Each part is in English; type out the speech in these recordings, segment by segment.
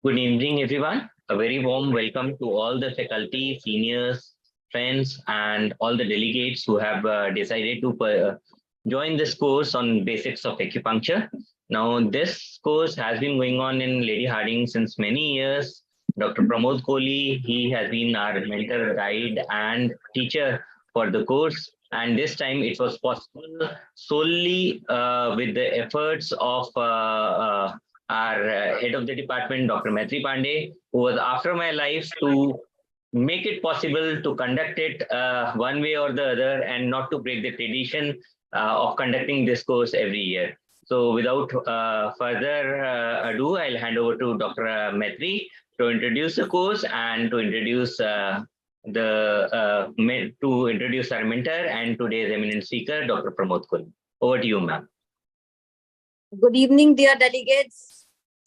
Good evening, everyone. A very warm welcome to all the faculty, seniors, friends, and all the delegates who have decided to join this course on basics of acupuncture. Now, this course has been going on in Lady Harding since many years. Dr. Pramod Kohli, he has been our mentor, guide, and teacher for the course. And this time it was possible solely with the efforts of our head of the department, Dr. Maitri Pandey, who was after my life to make it possible to conduct it one way or the other and not to break the tradition of conducting this course every year. So without further ado, I'll hand over to Dr. Maitri to introduce the course and to introduce our mentor and today's eminent speaker, Dr. Pramod Kohli. Over to you, ma'am. Good evening, dear delegates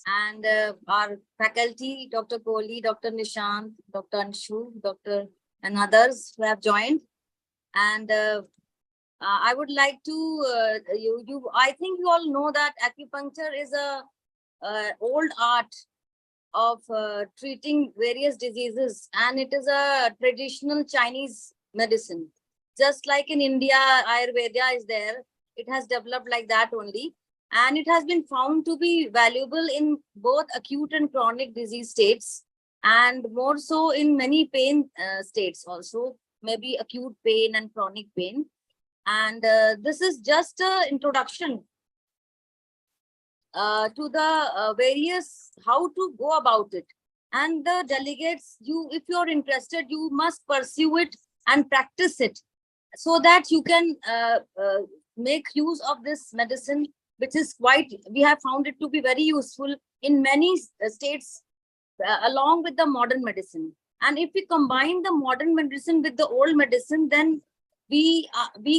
and our faculty, Dr. Kohli, Dr. Nishant, Dr. Anshu, Dr. and others who have joined. And I would like to, I think you all know that acupuncture is a old art of treating various diseases, and it is a traditional Chinese medicine. Just like in India, Ayurveda is there. It has developed like that only. And it has been found to be valuable in both acute and chronic disease states, and more so in many pain states also, maybe acute pain and chronic pain. And this is just an introduction to the various, how to go about it. And the delegates, if you're interested, you must pursue it and practice it so that you can make use of this medicine, which is we have found it to be very useful in many states along with the modern medicine. And if we combine the modern medicine with the old medicine, then we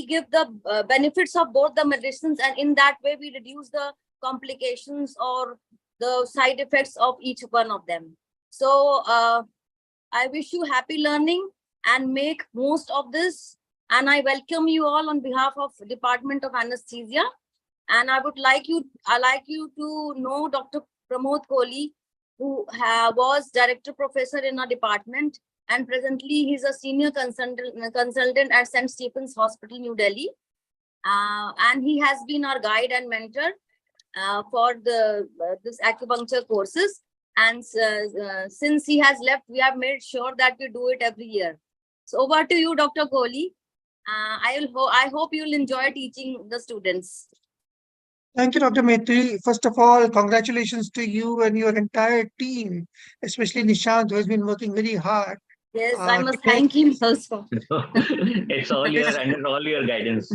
give the benefits of both the medicines, and in that way we reduce the complications or the side effects of each one of them. So I wish you happy learning and make most of this. And I welcome you all on behalf of Department of Anesthesia. And I would like you to know Dr. Pramod Kohli, who was director professor in our department, and presently he's a senior consultant at St. Stephen's Hospital, New Delhi. And he has been our guide and mentor for this acupuncture courses. And since he has left, we have made sure that we do it every year. So over to you, Dr. Kohli. I hope you'll enjoy teaching the students. Thank you, Dr. Maitri. First of all, congratulations to you and your entire team, especially Nishant, who has been working very hard. Yes, I must thank him also. It's all under all your guidance.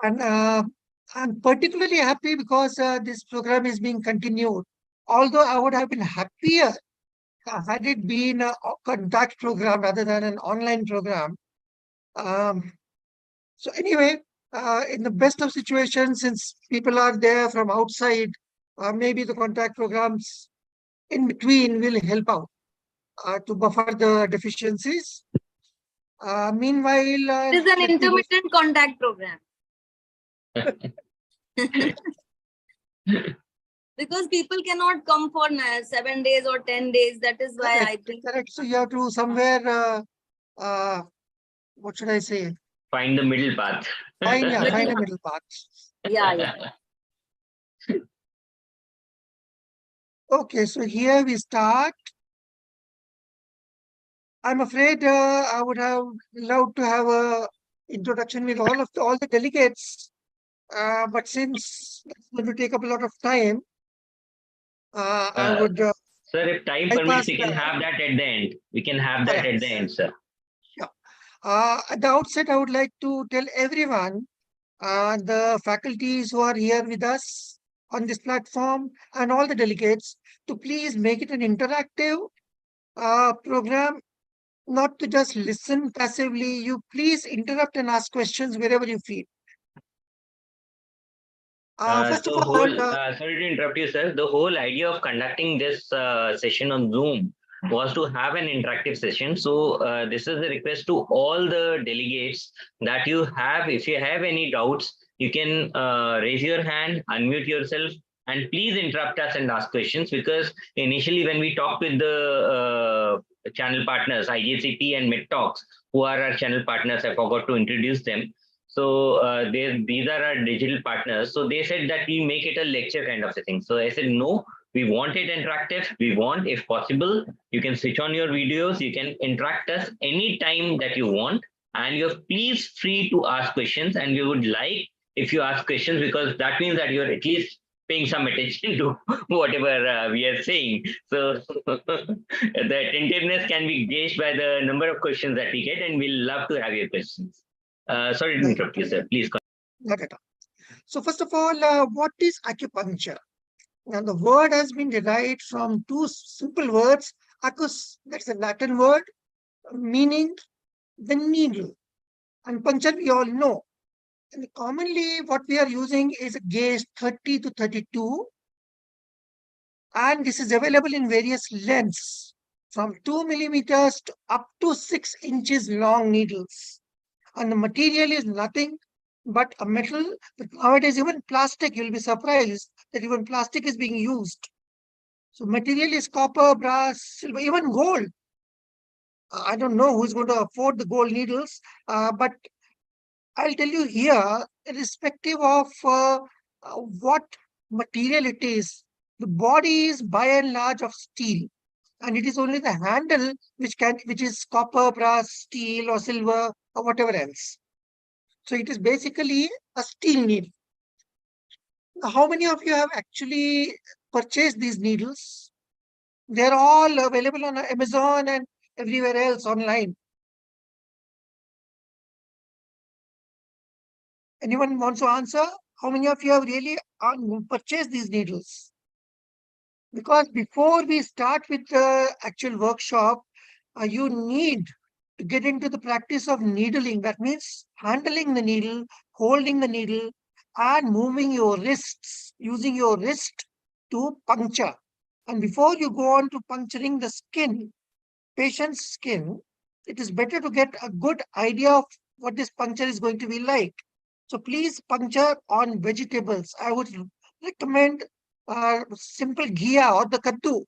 And I'm particularly happy because this program is being continued. Although I would have been happier had it been a contact program rather than an online program. So anyway, in the best of situations, since people are there from outside, maybe the contact programs in between will help out to buffer the deficiencies. Meanwhile, it is an intermittent contact program. Because people cannot come for 7 days or 10 days. That is why I think. Correct. So you have to somewhere, what should I say? Find the middle path. Find a middle path. Yeah. Okay, so here we start. I'm afraid I would have loved to have a introduction with all the delegates, but since it's going to take up a lot of time, I would. Sir, if time permits, we can have that at the end. We can have that at the end, sir. At the outset, I would like to tell everyone, the faculties who are here with us on this platform and all the delegates, to please make it an interactive program, not to just listen passively. You please interrupt and ask questions wherever you feel. First of all, sorry to interrupt you, sir. The whole idea of conducting this session on Zoom was to have an interactive session. So this is a request to all the delegates that if you have any doubts, you can raise your hand, unmute yourself, And please interrupt us and ask questions, because initially when we talked with the channel partners, IGCP and MidTalks, who are our channel partners, I forgot to introduce them. So these are our digital partners. So they said that we make it a lecture kind of a thing. So I said, no, we want it interactive. We want, if possible, you can switch on your videos. You can interact us anytime that you want. And you're please free to ask questions. And we would like if you ask questions, because that means that you're at least paying some attention to whatever we are saying. So the attentiveness can be gauged by the number of questions that we get, and we'll love to have your questions. Sorry to interrupt you, sir. Please continue. Not at all. So first of all, what is acupuncture? Now the word has been derived from two simple words. Acus, that's a Latin word, meaning the needle. And puncture we all know. And commonly what we are using is a gauge 30 to 32. And this is available in various lengths, from 2 millimeters to up to 6 inches long needles. And the material is nothing but a metal. But nowadays, even plastic, you'll be surprised that even plastic is being used. So material is copper, brass, silver, even gold. I don't know who's going to afford the gold needles, but I'll tell you here, irrespective of what material it is, the body is by and large of steel, and it is only the handle which is copper, brass, steel, or silver, or whatever else. So it is basically a steel needle. Now, how many of you have actually purchased these needles? They're all available on Amazon and everywhere else online. Anyone wants to answer? How many of you have really purchased these needles? Because before we start with the actual workshop, you need to get into the practice of needling. That means handling the needle, holding the needle, and moving your wrists, using your wrist to puncture. And before you go on to puncturing the skin, patient's skin, it is better to get a good idea of what this puncture is going to be like. So please puncture on vegetables. I would recommend simple ghia or the kaddu.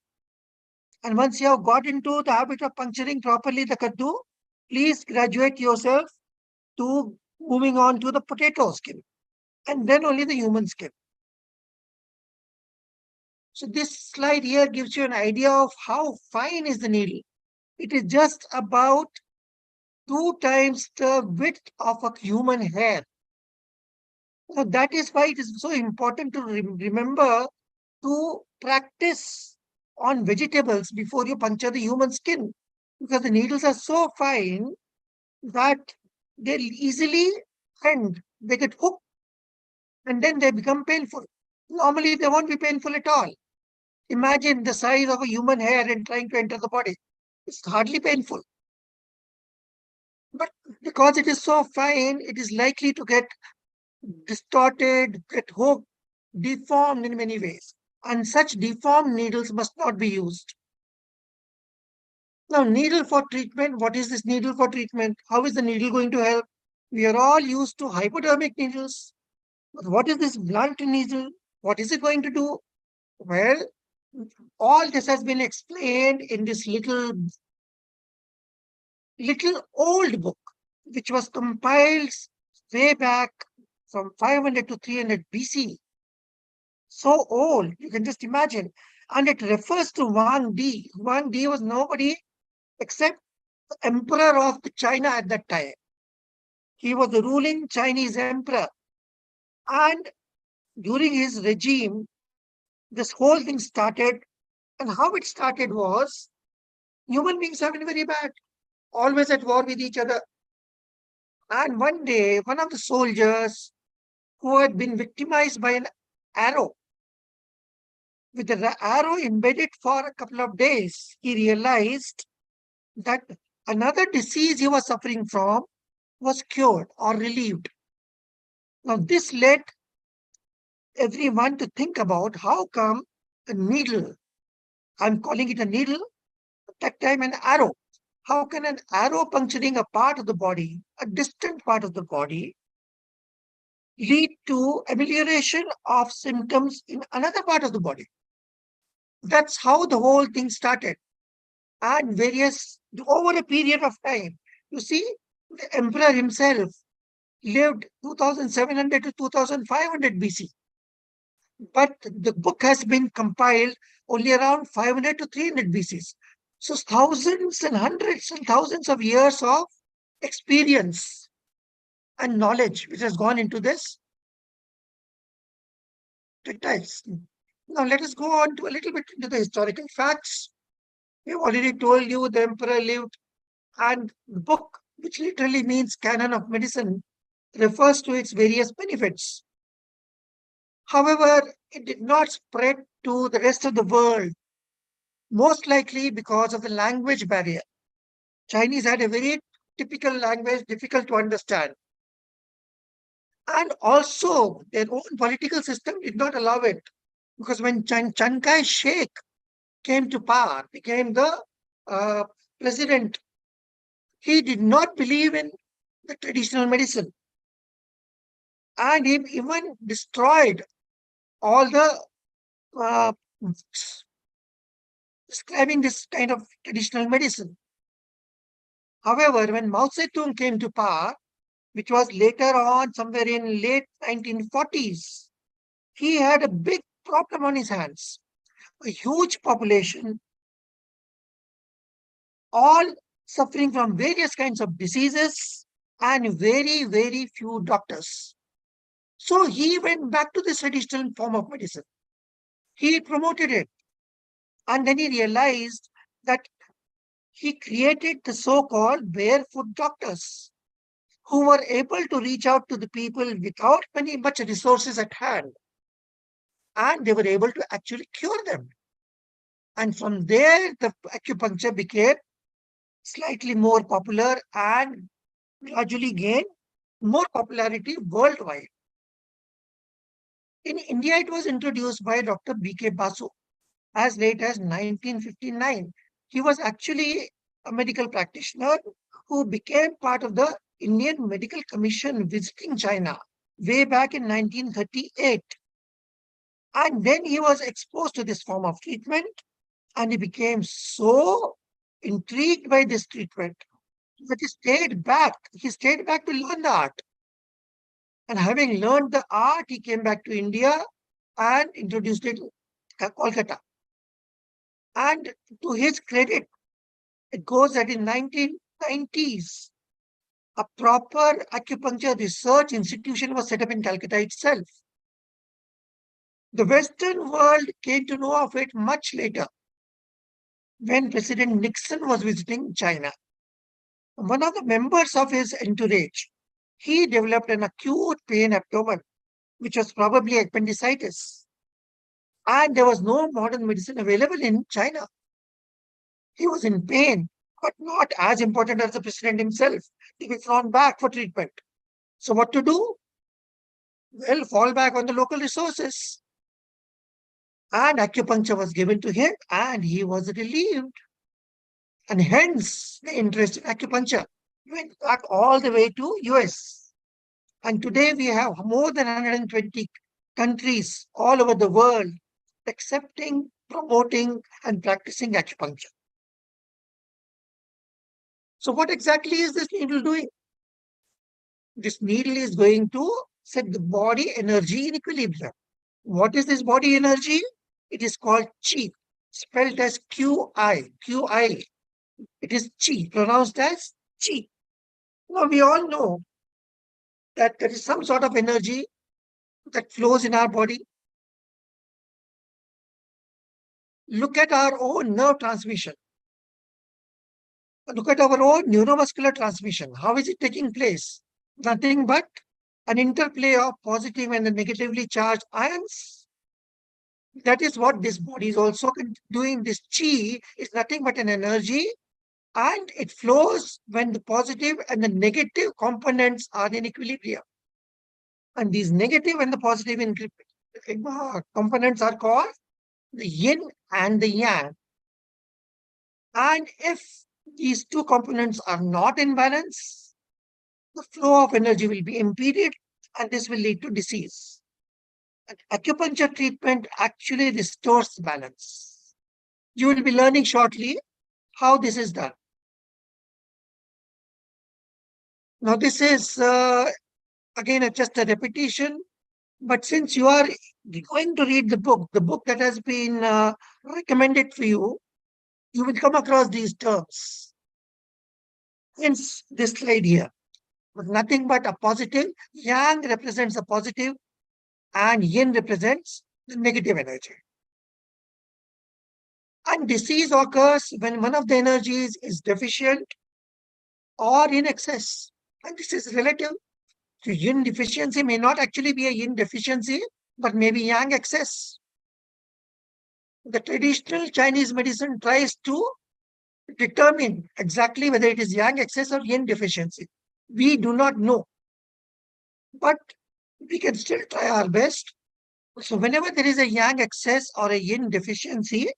And once you have got into the habit of puncturing properly the kaddu, please graduate yourself to moving on to the potato skin, and then only the human skin. So this slide here gives you an idea of how fine is the needle. It is just about 2 times the width of a human hair. So that is why it is so important to remember to practice on vegetables before you puncture the human skin, because the needles are so fine that they easily and they get hooked and then they become painful. Normally, they won't be painful at all. Imagine the size of a human hair and trying to enter the body. It's hardly painful. But because it is so fine, it is likely to get distorted, get hooked, deformed in many ways. And such deformed needles must not be used. Now, needle for treatment. What is this needle for treatment? How is the needle going to help? We are all used to hypodermic needles. But what is this blunt needle? What is it going to do? Well, all this has been explained in this little old book, which was compiled way back from 500 to 300 BC. So old, you can just imagine. And it refers to Wang Di. Wang Di was nobody except the emperor of China at that time. He was the ruling Chinese emperor. And during his regime, this whole thing started. And how it started was, human beings have been very bad, always at war with each other. And one day, one of the soldiers who had been victimized by an arrow, with the arrow embedded for a couple of days, he realized that another disease he was suffering from was cured or relieved. Now, this led everyone to think about how come a needle, I'm calling it a needle, at that time an arrow. How can an arrow puncturing a part of the body, a distant part of the body, lead to amelioration of symptoms in another part of the body. That's how the whole thing started. And over a period of time, you see, the emperor himself lived 2700 to 2500 BC. But the book has been compiled only around 500 to 300 BC. So thousands and hundreds and thousands of years of experience and knowledge which has gone into this treatise. Now let us go on to a little bit into the historical facts. We've already told you the emperor lived, and the book, which literally means canon of medicine, refers to its various benefits. However, it did not spread to the rest of the world, most likely because of the language barrier. Chinese had a very typical language, difficult to understand. And also, their own political system did not allow it. Because when Chiang Kai-shek came to power, became the president, he did not believe in the traditional medicine. And he even destroyed all the describing this kind of traditional medicine. However, when Mao Zedong came to power, which was later on somewhere in late 1940s, he had a big problem on his hands. A huge population, all suffering from various kinds of diseases and very, very few doctors. So he went back to this traditional form of medicine. He promoted it. And then he realized that he created the so-called barefoot doctors who were able to reach out to the people without much resources at hand. And they were able to actually cure them. And from there, the acupuncture became slightly more popular and gradually gained more popularity worldwide. In India, it was introduced by Dr. B.K. Basu as late as 1959. He was actually a medical practitioner who became part of the Indian Medical Commission visiting China way back in 1938. And then he was exposed to this form of treatment and he became so intrigued by this treatment that he stayed back. He stayed back to learn the art. And having learned the art, he came back to India and introduced it to Kolkata. And to his credit, it goes that in 1990s, a proper acupuncture research institution was set up in Calcutta itself. The Western world came to know of it much later, when President Nixon was visiting China. One of the members of his entourage, he developed an acute pain abdomen, which was probably appendicitis. And there was no modern medicine available in China. He was in pain, but not as important as the president himself to be thrown back for treatment. So what to do? Well, fall back on the local resources. And acupuncture was given to him and he was relieved. And hence the interest in acupuncture went back all the way to US. And today we have more than 120 countries all over the world accepting, promoting, and practicing acupuncture. So what exactly is this needle doing? This needle is going to set the body energy in equilibrium. What is this body energy? It is called Qi, spelled as Qi, Qi. It is Qi, pronounced as Qi. Now we all know that there is some sort of energy that flows in our body. Look at our own nerve transmission. Look at our own neuromuscular transmission. How is it taking place? Nothing but an interplay of positive and negatively charged ions. That is what this body is also doing. This Qi is nothing but an energy, and it flows when the positive and the negative components are in equilibrium. And these negative and the positive components are called the yin and the yang. And if these two components are not in balance, the flow of energy will be impeded and this will lead to disease. And acupuncture treatment actually restores balance. You will be learning shortly how this is done. Now, this is again just a repetition, but since you are going to read the book that has been recommended for you, you will come across these terms. Hence, this slide here. But nothing but a positive. Yang represents a positive, and yin represents the negative energy. And disease occurs when one of the energies is deficient or in excess. And this is relative. So yin deficiency may not actually be a yin deficiency, but maybe yang excess. The traditional Chinese medicine tries to determine exactly whether it is yang excess or yin deficiency. We do not know, but we can still try our best. So whenever there is a yang excess or a yin deficiency,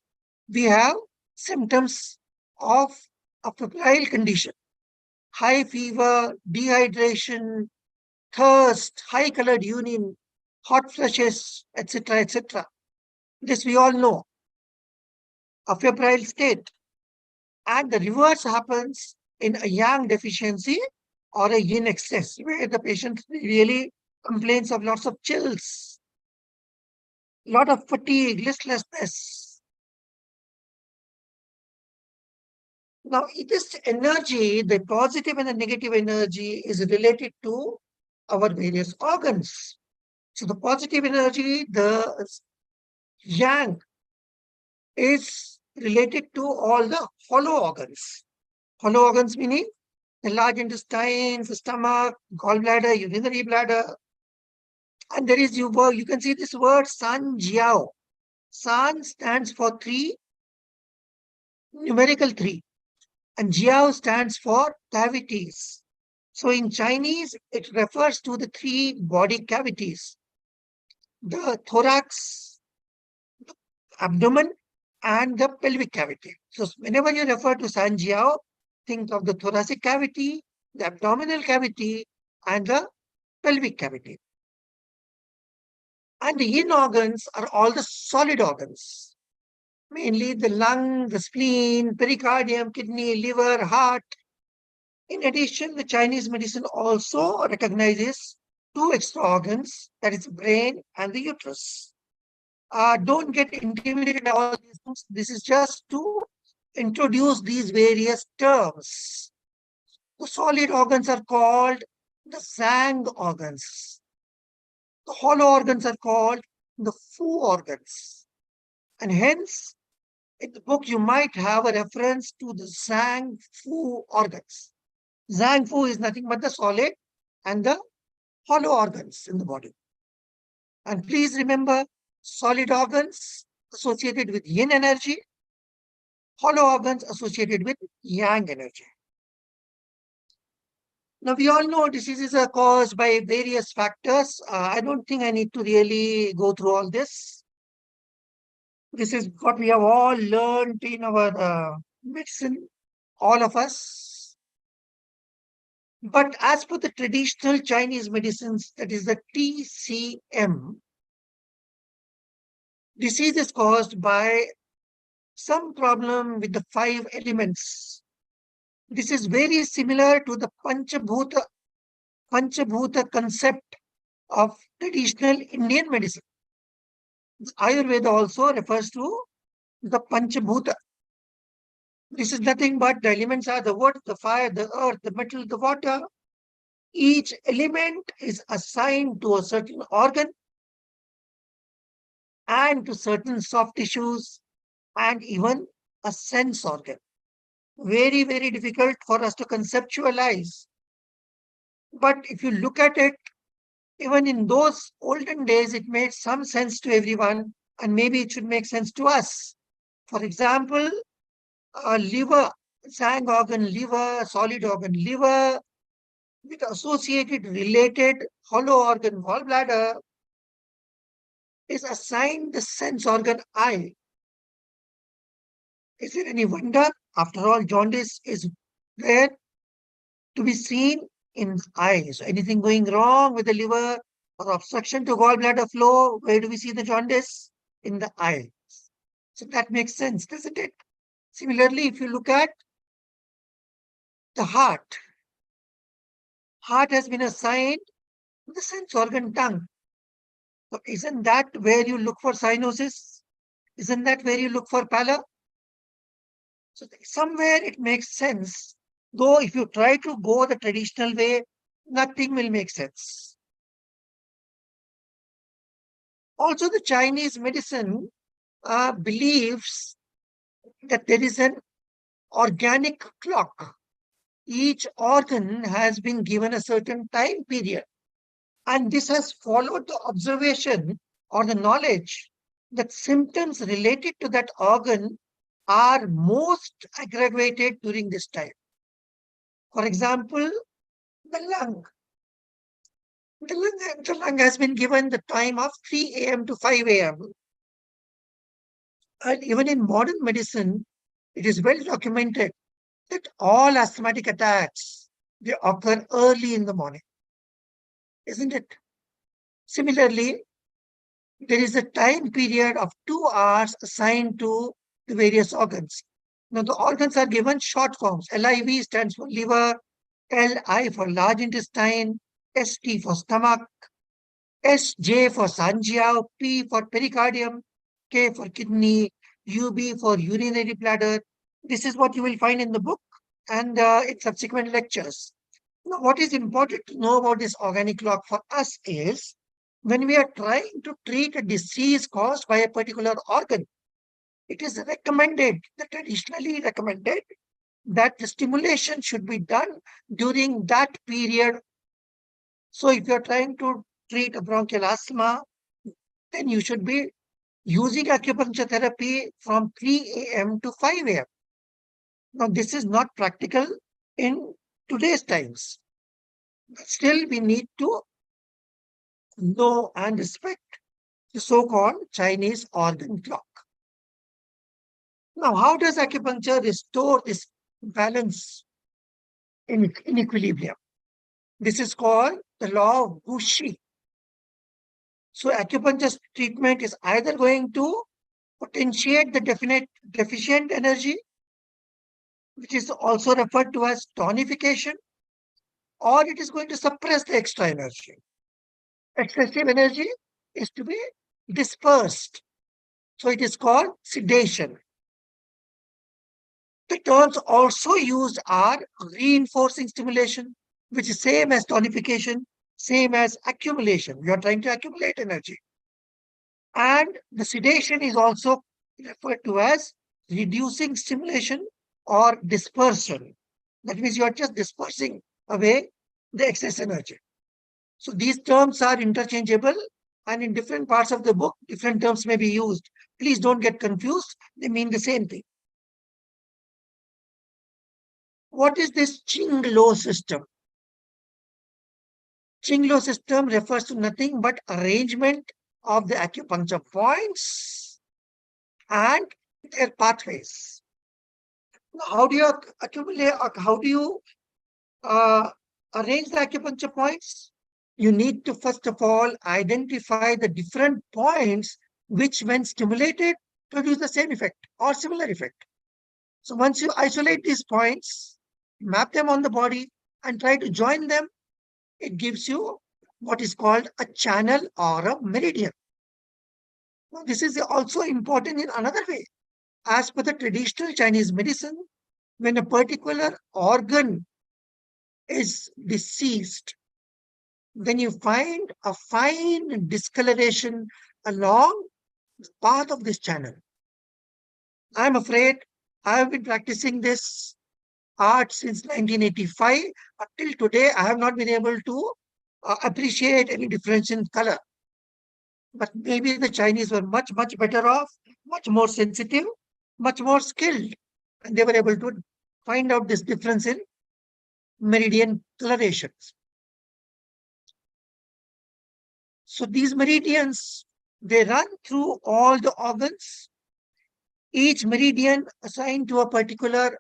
we have symptoms of a febrile condition: high fever, dehydration, thirst, high colored urine, hot flushes, etc., etc. This we all know, a febrile state. And the reverse happens in a yang deficiency or a yin excess, where the patient really complains of lots of chills, lot of fatigue, listlessness. Now, this energy, the positive and the negative energy, is related to our various organs. So the positive energy, the yang, is related to all the hollow organs. Hollow organs meaning the large intestine, the stomach, gallbladder, urinary bladder. And there is, you can see this word San Jiao. San stands for 3, numerical 3. And Jiao stands for cavities. So in Chinese, it refers to the 3 body cavities: the thorax, the abdomen, and the pelvic cavity. So whenever you refer to San Jiao, think of the thoracic cavity, the abdominal cavity, and the pelvic cavity. And the yin organs are all the solid organs, mainly the lung, the spleen, pericardium, kidney, liver, heart. In addition, the Chinese medicine also recognizes 2 extra organs, that is brain and the uterus. Don't get intimidated by all these things. This is just to introduce these various terms. The solid organs are called the Zhang organs. The hollow organs are called the Fu organs. And hence, in the book, you might have a reference to the Zhang Fu organs. Zhang Fu is nothing but the solid and the hollow organs in the body. And please remember, solid organs associated with yin energy, hollow organs associated with yang energy. Now, we all know diseases are caused by various factors. I don't think I need to really go through all this. This is what we have all learned in our medicine, all of us. But as per the traditional Chinese medicines, that is the TCM, disease is caused by some problem with the 5 elements. This is very similar to the Panchabhuta concept of traditional Indian medicine. Ayurveda also refers to the Panchabhuta. This is nothing but the elements are the wood, the fire, the earth, the metal, the water. Each element is assigned to a certain organ and to certain soft tissues and even a sense organ. Very, very difficult for us to conceptualize. But if you look at it, even in those olden days, it made some sense to everyone, and maybe it should make sense to us. For example, a liver, Zhang organ, liver, solid organ, liver, with associated related hollow organ, gallbladder, is assigned the sense organ eye. Is there any wonder? After all, jaundice is there to be seen in the eye. So anything going wrong with the liver or obstruction to gallbladder flow, where do we see the jaundice? In the eye. So that makes sense, doesn't it? Similarly, if you look at the heart has been assigned to the sense organ tongue. So isn't that where you look for cyanosis? Isn't that where you look for pallor? So somewhere it makes sense. Though if you try to go the traditional way, nothing will make sense. Also, the Chinese medicine believes that there is an organic clock. Each organ has been given a certain time period. And this has followed the observation or the knowledge that symptoms related to that organ are most aggravated during this time. For example, the lung. The lung has been given the time of 3 a.m. to 5 a.m. And even in modern medicine, it is well documented that all asthmatic attacks, they occur early in the morning, isn't it? Similarly, there is a time period of 2 hours assigned to the various organs. Now, the organs are given short forms. LIV stands for liver, LI for large intestine, ST for stomach, SJ for Sanjiao, P for pericardium, K for kidney, UB for urinary bladder. This is what you will find in the book and in subsequent lectures. Now, what is important to know about this organic clock for us is when we are trying to treat a disease caused by a particular organ, it is recommended, traditionally recommended, that the stimulation should be done during that period. So if you're trying to treat a bronchial asthma, then you should be using acupuncture therapy from 3 a.m. to 5 a.m. Now, this is not practical in today's times. But still, we need to know and respect the so-called Chinese organ clock. Now, how does acupuncture restore this balance in equilibrium? This is called the law of Wuxi. So acupuncture treatment is either going to potentiate the deficient energy, which is also referred to as tonification, or it is going to suppress the extra energy. Excessive energy is to be dispersed. So it is called sedation. The terms also used are reinforcing stimulation, which is same as tonification, same as accumulation. You are trying to accumulate energy. And the sedation is also referred to as reducing stimulation or dispersion. That means you are just dispersing away the excess energy. So these terms are interchangeable, and in different parts of the book, different terms may be used. Please don't get confused. They mean the same thing. What is this Ching Low system? Ching Low system refers to nothing but arrangement of the acupuncture points and their pathways. How do you accumulate? How do you arrange the acupuncture points? You need to first of all identify the different points which, when stimulated, produce the same effect or similar effect. So once you isolate these points, map them on the body, and try to join them, it gives you what is called a channel or a meridian. Now, this is also important in another way. As per the traditional Chinese medicine, when a particular organ is diseased, then you find a fine discoloration along the path of this channel. I'm afraid I have been practicing this art since 1985. Until today, I have not been able to appreciate any difference in color. But maybe the Chinese were much, much better off, much more sensitive, much more skilled. And they were able to find out this difference in meridian colorations. So these meridians, they run through all the organs, each meridian assigned to a particular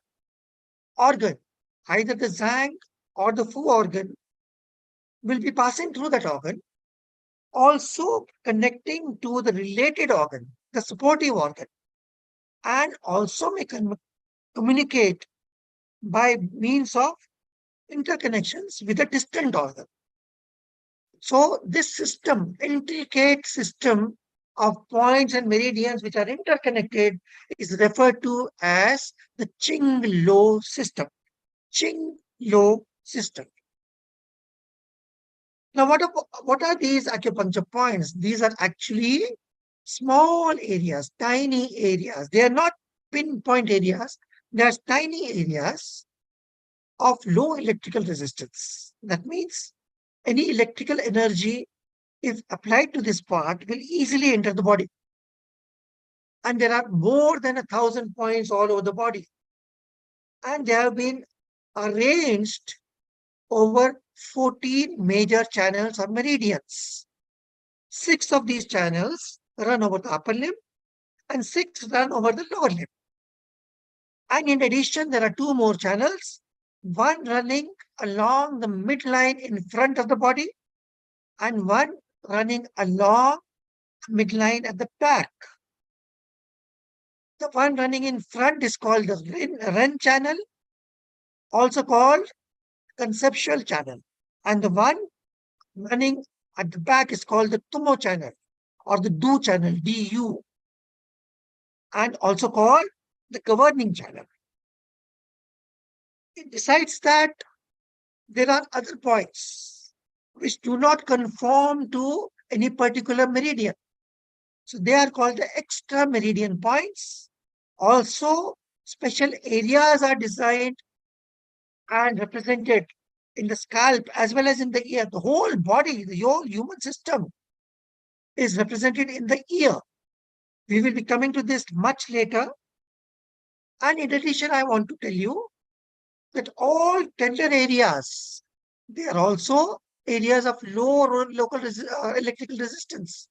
organ, either the Zhang or the Fu organ will be passing through that organ. also connecting to the related organ, the supportive organ, and also may communicate by means of interconnections with a distant organ. So this system, intricate system of points and meridians which are interconnected, is referred to as the Ching Low system. Ching Low system. Now, what are these acupuncture points? These are actually small areas, tiny areas. They are not pinpoint areas. They are tiny areas of low electrical resistance. That means any electrical energy, if applied to this part, will easily enter the body. And there are more than 1,000 points all over the body. And they have been arranged over 14 major channels or meridians. 6 of these channels run over the upper limb and 6 run over the lower limb. And in addition, there are 2 more channels, one running along the midline in front of the body and one running along the midline at the back. The one running in front is called the Ren channel, also called conceptual channel. And the one running at the back is called the Tumo channel or the Du channel, DU, and also called the governing channel. Besides that, there are other points which do not conform to any particular meridian. So they are called the extra meridian points. Also, special areas are designed and represented in the scalp as well as in the ear. The whole body, the whole human system is represented in the ear. We will be coming to this much later. And in addition, I want to tell you that all tender areas, they are also areas of low local electrical resistance,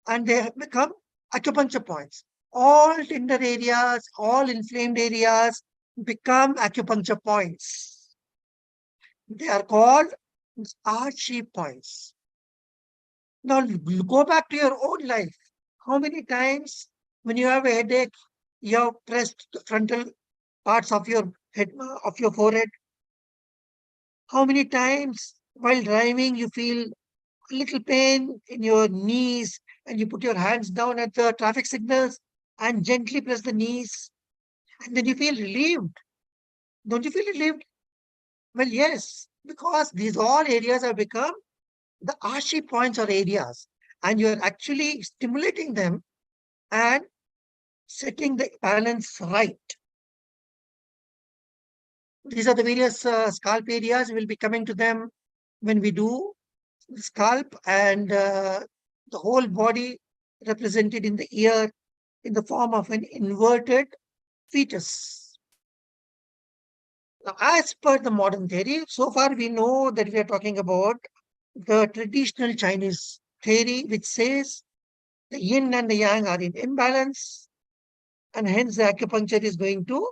and they have become acupuncture points. All tender areas, all inflamed areas become acupuncture points. They are called Archie points. Now go back to your own life. How many times when you have a headache, you have pressed the frontal parts of your head, of your forehead? How many times while driving you feel a little pain in your knees and you put your hands down at the traffic signals and gently press the knees and then you feel relieved? Don't you feel relieved? Well, yes, because these all areas have become the Ashi points or areas, and you are actually stimulating them and setting the balance right. These are the various scalp areas. We'll be coming to them when we do the scalp and the whole body represented in the ear in the form of an inverted fetus. Now, as per the modern theory, so far we know that we are talking about the traditional Chinese theory, which says the yin and the yang are in imbalance, and hence the acupuncture is going to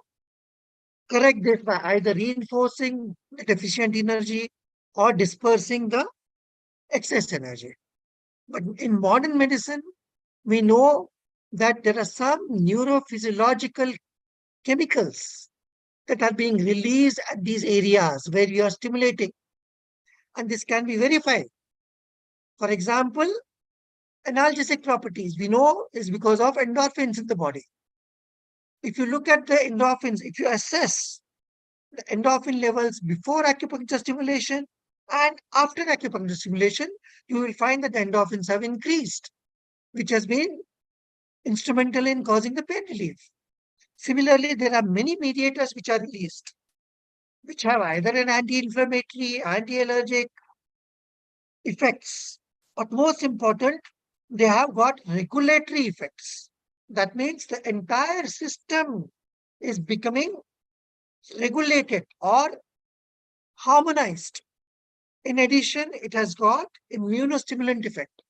correct this by either reinforcing the deficient energy or dispersing the excess energy. But in modern medicine, we know that there are some neurophysiological chemicals that are being released at these areas where we are stimulating, and this can be verified. For example, analgesic properties we know is because of endorphins in the body. If you look at the endorphins, if you assess the endorphin levels before acupuncture stimulation and after acupuncture stimulation, you will find that the endorphins have increased, which has been instrumental in causing the pain relief. Similarly, there are many mediators which are released, which have either an anti-inflammatory, anti-allergic effects, but most important, they have got regulatory effects. That means the entire system is becoming regulated or harmonized. In addition, it has got immunostimulant effect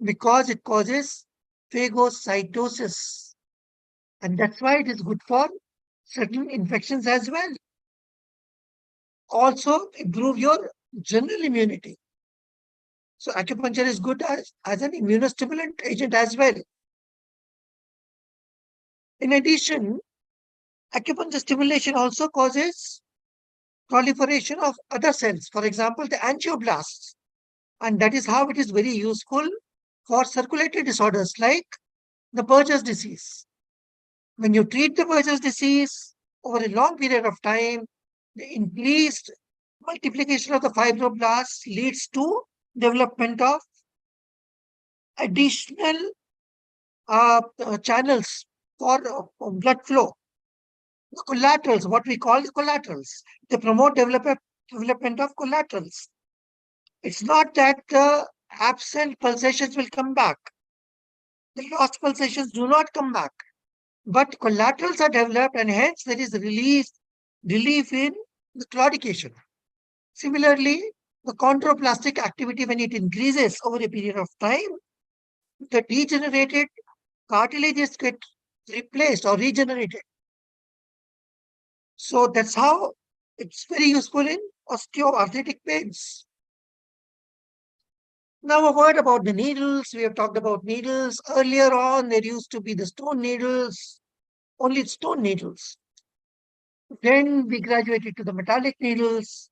because it causes phagocytosis. And that's why it is good for certain infections as well. Also, improve your general immunity. So acupuncture is good as an immunostimulant agent as well. In addition, acupuncture stimulation also causes proliferation of other cells, for example, the angioblasts. And that is how it is very useful for circulatory disorders like the Berger's disease. When you treat the Berger's disease over a long period of time, the increased multiplication of the fibroblasts leads to development of additional channels for blood flow. The collaterals, what we call the collaterals, they promote development of collaterals. It's not that the absent pulsations will come back. The lost pulsations do not come back. But collaterals are developed and hence there is relief in the claudication. Similarly, the chondroplastic activity, when it increases over a period of time, the degenerated cartilages get replaced or regenerated. So that's how it's very useful in osteoarthritic pains. Now a word about the needles. We have talked about needles. Earlier on, there used to be the stone needles, only stone needles. Then we graduated to the metallic needles.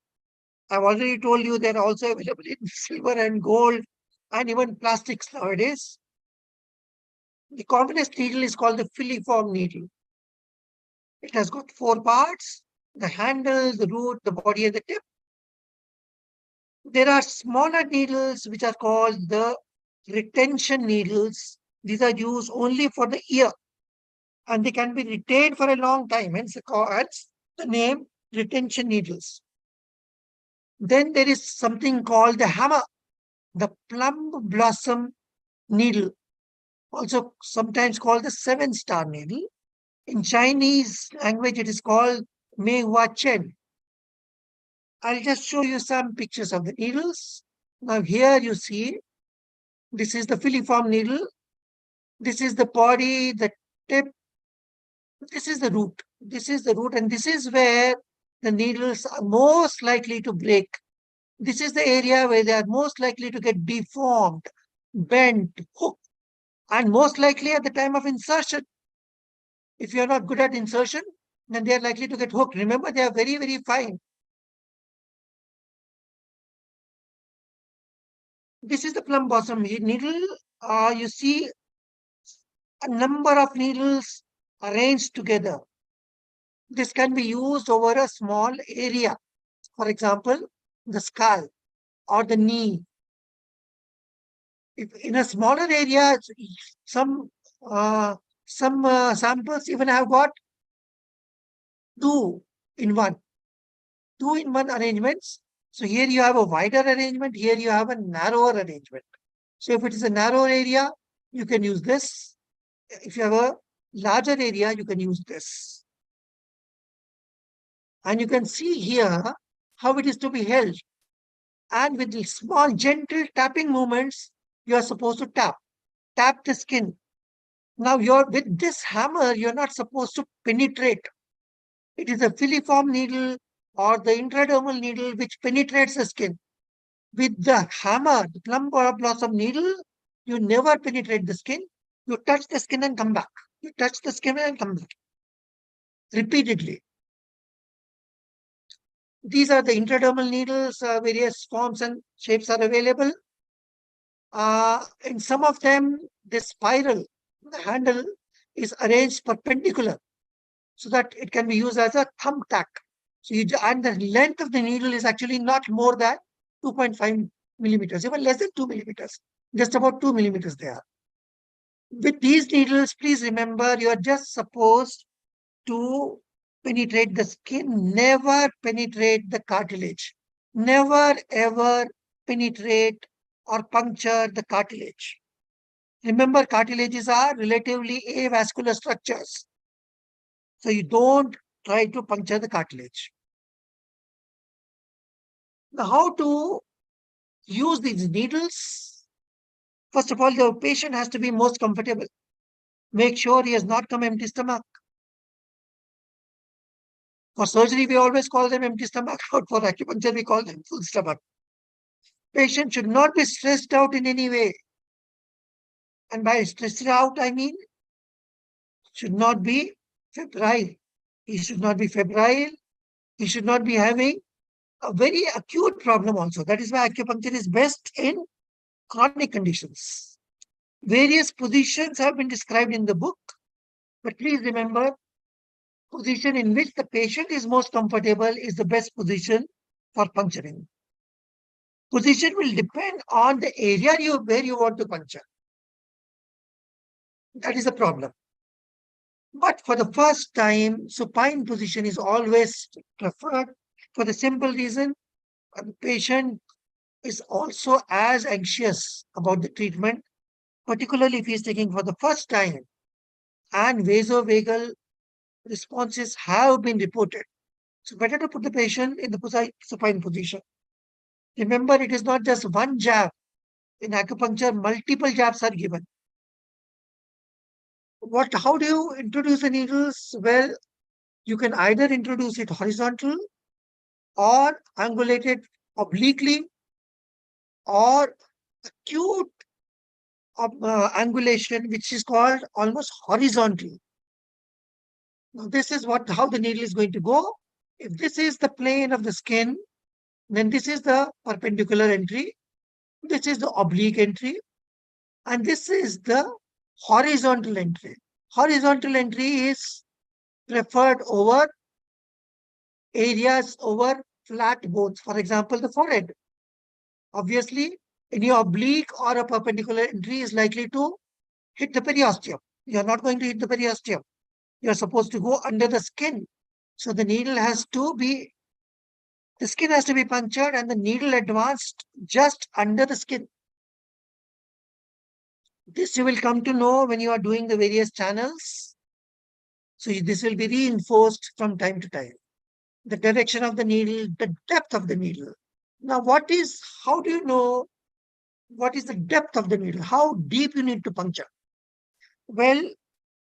I've already told you they're also available in silver and gold and even plastics nowadays. The commonest needle is called the filiform needle. It has got 4 parts: the handle, the root, the body, and the tip. There are smaller needles which are called the retention needles. These are used only for the ear and they can be retained for a long time, hence the name retention needles. Then there is something called the hammer, the plum blossom needle, also sometimes called the 7-star needle. In Chinese language, it is called Mei Hua Chen. I'll just show you some pictures of the needles. Now here you see, this is the filiform needle. This is the body, the tip. This is the root. This is the root, and this is where the needles are most likely to break. This is the area where they are most likely to get deformed, bent, hooked, and most likely at the time of insertion. If you are not good at insertion, then they are likely to get hooked. Remember, they are very, very fine. This is the plum blossom needle. You see a number of needles arranged together. This can be used over a small area. For example, the skull or the knee. If in a smaller area, some samples even have got 2 in 1. 2 in 1 arrangements. So here you have a wider arrangement, here you have a narrower arrangement. So if it is a narrow area, you can use this. If you have a larger area, you can use this. And you can see here how it is to be held. And with small, gentle tapping movements, you are supposed to tap the skin. Now, with this hammer, you're not supposed to penetrate. It is a filiform needle or the intradermal needle which penetrates the skin. With the hammer, the plum blossom needle, you never penetrate the skin. You touch the skin and come back. You touch the skin and come back. Repeatedly. These are the intradermal needles. Various forms and shapes are available. In some of them, the spiral, the handle is arranged perpendicular so that it can be used as a thumbtack. So and the length of the needle is actually not more than 2.5 millimeters, even less than 2 millimeters, just about 2 millimeters they are. With these needles, please remember, you are just supposed to penetrate the skin, never penetrate the cartilage, never ever penetrate or puncture the cartilage. Remember, cartilages are relatively avascular structures. So you don't try to puncture the cartilage. Now, how to use these needles? First of all, the patient has to be most comfortable. Make sure he has not come empty stomach. For surgery, we always call them empty stomach, but for acupuncture, we call them full stomach. Patient should not be stressed out in any way. And by stressed out, I mean should not be febrile. He should not be febrile. He should not be having a very acute problem also. That is why acupuncture is best in chronic conditions. Various positions have been described in the book, but please remember, position in which the patient is most comfortable is the best position for puncturing. Position will depend on the area where you want to puncture. That is the problem. But for the first time, supine position is always preferred for the simple reason the patient is also as anxious about the treatment, particularly if he is taking for the first time, and vasovagal responses have been reported. So better to put the patient in the supine position. Remember, it is not just one jab. In acupuncture, multiple jabs are given. How do you introduce the needles? Well, you can either introduce it horizontal or angulated obliquely or acute angulation, which is called almost horizontal. Now, this is how the needle is going to go. If this is the plane of the skin, then this is the perpendicular entry, this is the oblique entry, and this is the horizontal entry. Horizontal entry is preferred over areas over flat bones, for example, the forehead. Obviously, any oblique or a perpendicular entry is likely to hit the periosteum. You're not going to hit the periosteum. You're supposed to go under the skin. So the skin has to be punctured and the needle advanced just under the skin. This you will come to know when you are doing the various channels. So this will be reinforced from time to time. The direction of the needle, the depth of the needle. Now, how do you know what is the depth of the needle? How deep you need to puncture? Well,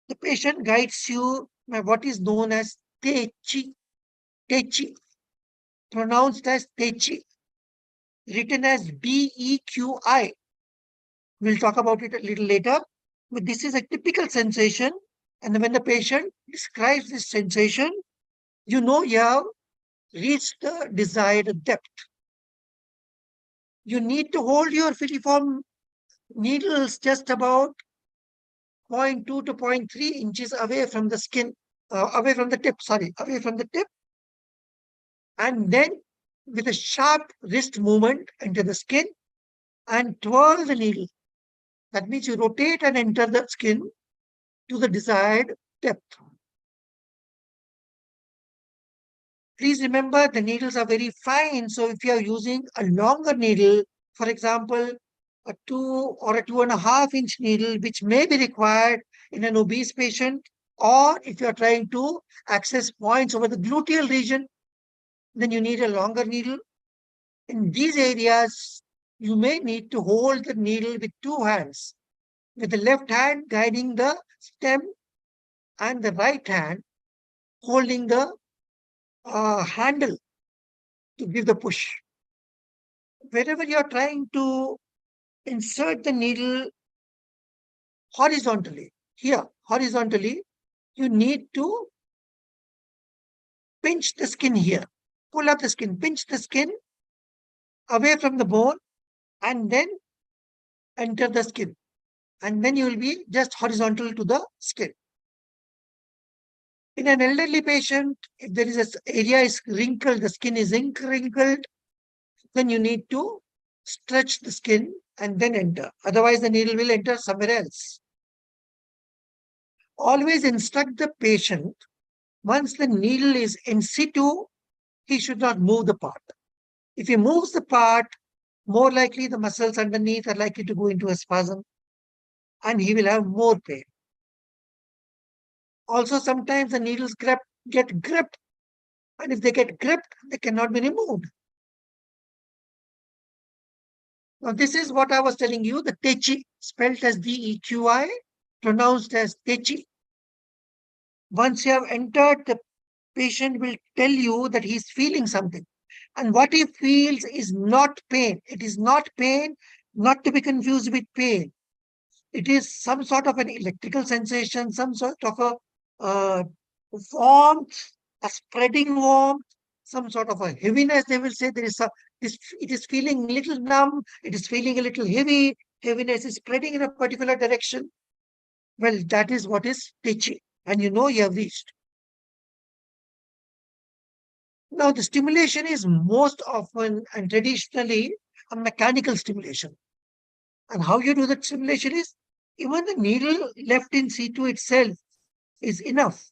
the patient guides you by what is known as Techi, pronounced as Techi, written as Beqi. We'll talk about it a little later, but this is a typical sensation. And when the patient describes this sensation, you know you have reached the desired depth. You need to hold your filiform needles just about 0.2 to 0.3 inches away from the skin, away from the tip, and then with a sharp wrist movement into the skin and twirl the needle. That means you rotate and enter the skin to the desired depth. Please remember the needles are very fine. So if you are using a longer needle, for example, a 2 or a 2.5 inch needle, which may be required in an obese patient, or if you are trying to access points over the gluteal region, then you need a longer needle. In these areas, you may need to hold the needle with 2 hands, with the left hand guiding the stem and the right hand holding the handle to give the push. Wherever you are trying to insert the needle horizontally, you need to pinch the skin here, pull up the skin, pinch the skin away from the bone, and then enter the skin. And then you will be just horizontal to the skin. In an elderly patient, if there is an area is wrinkled, the skin is wrinkled, then you need to stretch the skin and then enter. Otherwise, the needle will enter somewhere else. Always instruct the patient, once the needle is in situ, he should not move the part. If he moves the part, more likely the muscles underneath are likely to go into a spasm and he will have more pain. Also, sometimes the needles get gripped, and if they get gripped, they cannot be removed. Now, this is what I was telling you, the Techi, spelled as Deqi, pronounced as Techi. Once you have entered, the patient will tell you that he's feeling something. And what he feels is not pain. It is not pain, not to be confused with pain. It is some sort of an electrical sensation, some sort of a warmth, a spreading warmth, some sort of a heaviness. They will say there is it is feeling a little numb, it is feeling a little heavy, heaviness is spreading in a particular direction. Well, that is what is teaching, and you know you have reached. Now, the stimulation is most often and traditionally a mechanical stimulation. And how you do that stimulation is even the needle left in situ itself is enough.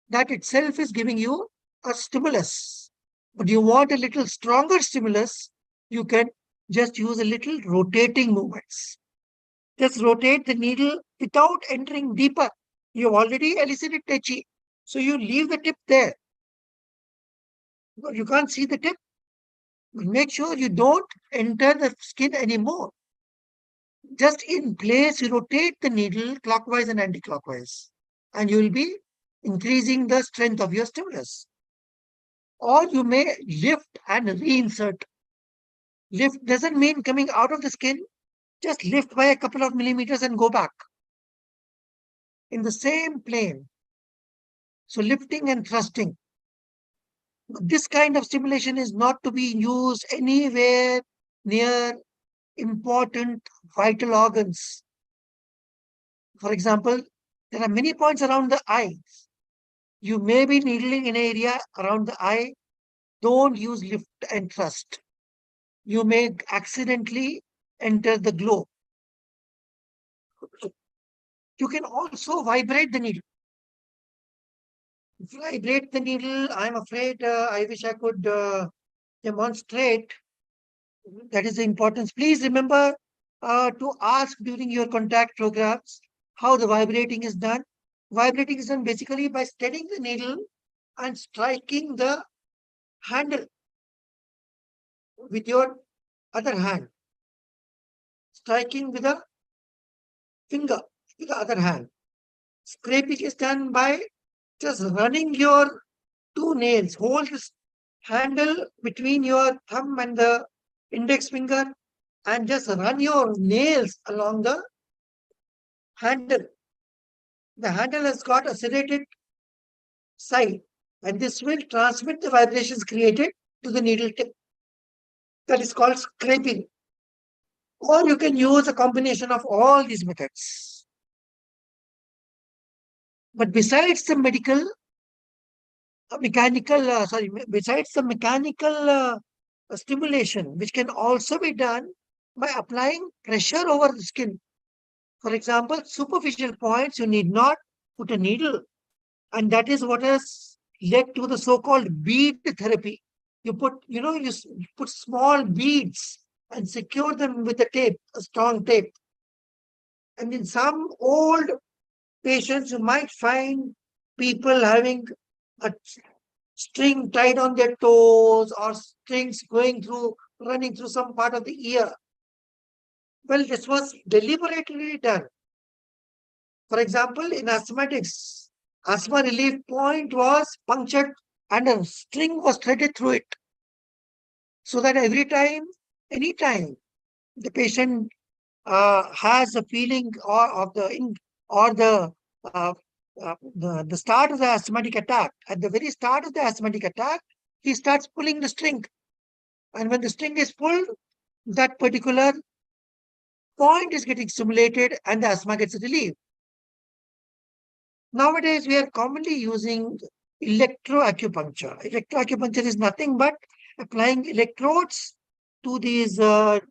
That itself is giving you a stimulus. But you want a little stronger stimulus, you can just use a little rotating movements. Just rotate the needle without entering deeper. You've already elicited Tai Chi. So you leave the tip there. You can't see the tip. But make sure you don't enter the skin anymore. Just in place, you rotate the needle clockwise and anti-clockwise. And you will be increasing the strength of your stimulus. Or you may lift and reinsert. Lift doesn't mean coming out of the skin. Just lift by a couple of millimeters and go back in the same plane. So lifting and thrusting. This kind of stimulation is not to be used anywhere near important vital organs. For example, there are many points around the eye. You may be needling in an area around the eye. Don't use lift and thrust. You may accidentally enter the globe. You can also vibrate the needle. Vibrate the needle. I'm afraid I wish I could demonstrate. That is the importance. Please remember to ask during your contact programs how the vibrating is done. Vibrating is done basically by steadying the needle and striking the handle with your other hand. Striking with a finger with the other hand. Scraping is done by just running your two nails. Hold this handle between your thumb and the index finger and just run your nails along the handle. The handle has got a serrated side, and this will transmit the vibrations created to the needle tip. That is called scraping. Or you can use a combination of all these methods. But besides the besides the mechanical stimulation, which can also be done by applying pressure over the skin. For example, superficial points, you need not put a needle. And that is what has led to the so-called bead therapy. You put small beads and secure them with a tape, a strong tape. And in some old patients, you might find people having a string tied on their toes or strings running through some part of the ear. Well, this was deliberately done. For example, in asthmatics, asthma relief point was punctured and a string was threaded through it. So that anytime the patient has a feeling the start of the asthmatic attack, at the very start of the asthmatic attack, he starts pulling the string. And when the string is pulled, that particular point is getting stimulated and the asthma gets relieved. Nowadays, we are commonly using electroacupuncture. Electroacupuncture is nothing but applying electrodes to these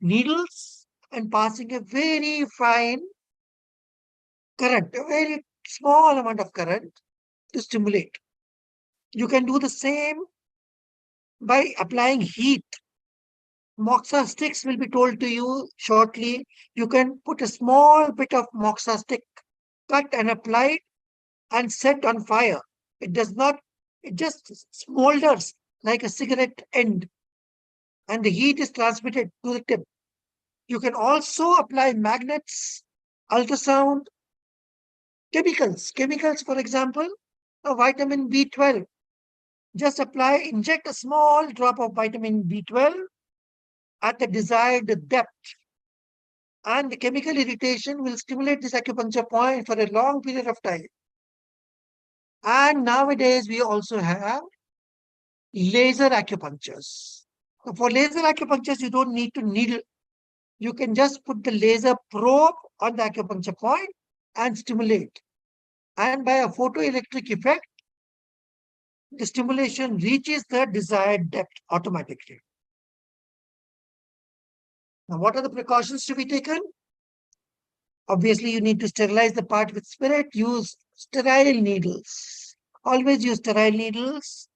needles and passing a very fine current, a very small amount of current to stimulate. You can do the same by applying heat. Moxa sticks will be told to you shortly. You can put a small bit of moxa stick, cut and applied and set on fire. It just smolders like a cigarette end, and the heat is transmitted to the tip. You can also apply magnets, ultrasound, chemicals. Chemicals, for example, a vitamin B12. Just inject a small drop of vitamin B12 at the desired depth, and the chemical irritation will stimulate this acupuncture point for a long period of time. And nowadays, we also have laser acupunctures. For laser acupunctures, you don't need to needle. You can just put the laser probe on the acupuncture point and stimulate. And by a photoelectric effect, the stimulation reaches the desired depth automatically. Now, what are the precautions to be taken? Obviously, you need to sterilize the part with spirit. Use sterile needles. Always use sterile needles.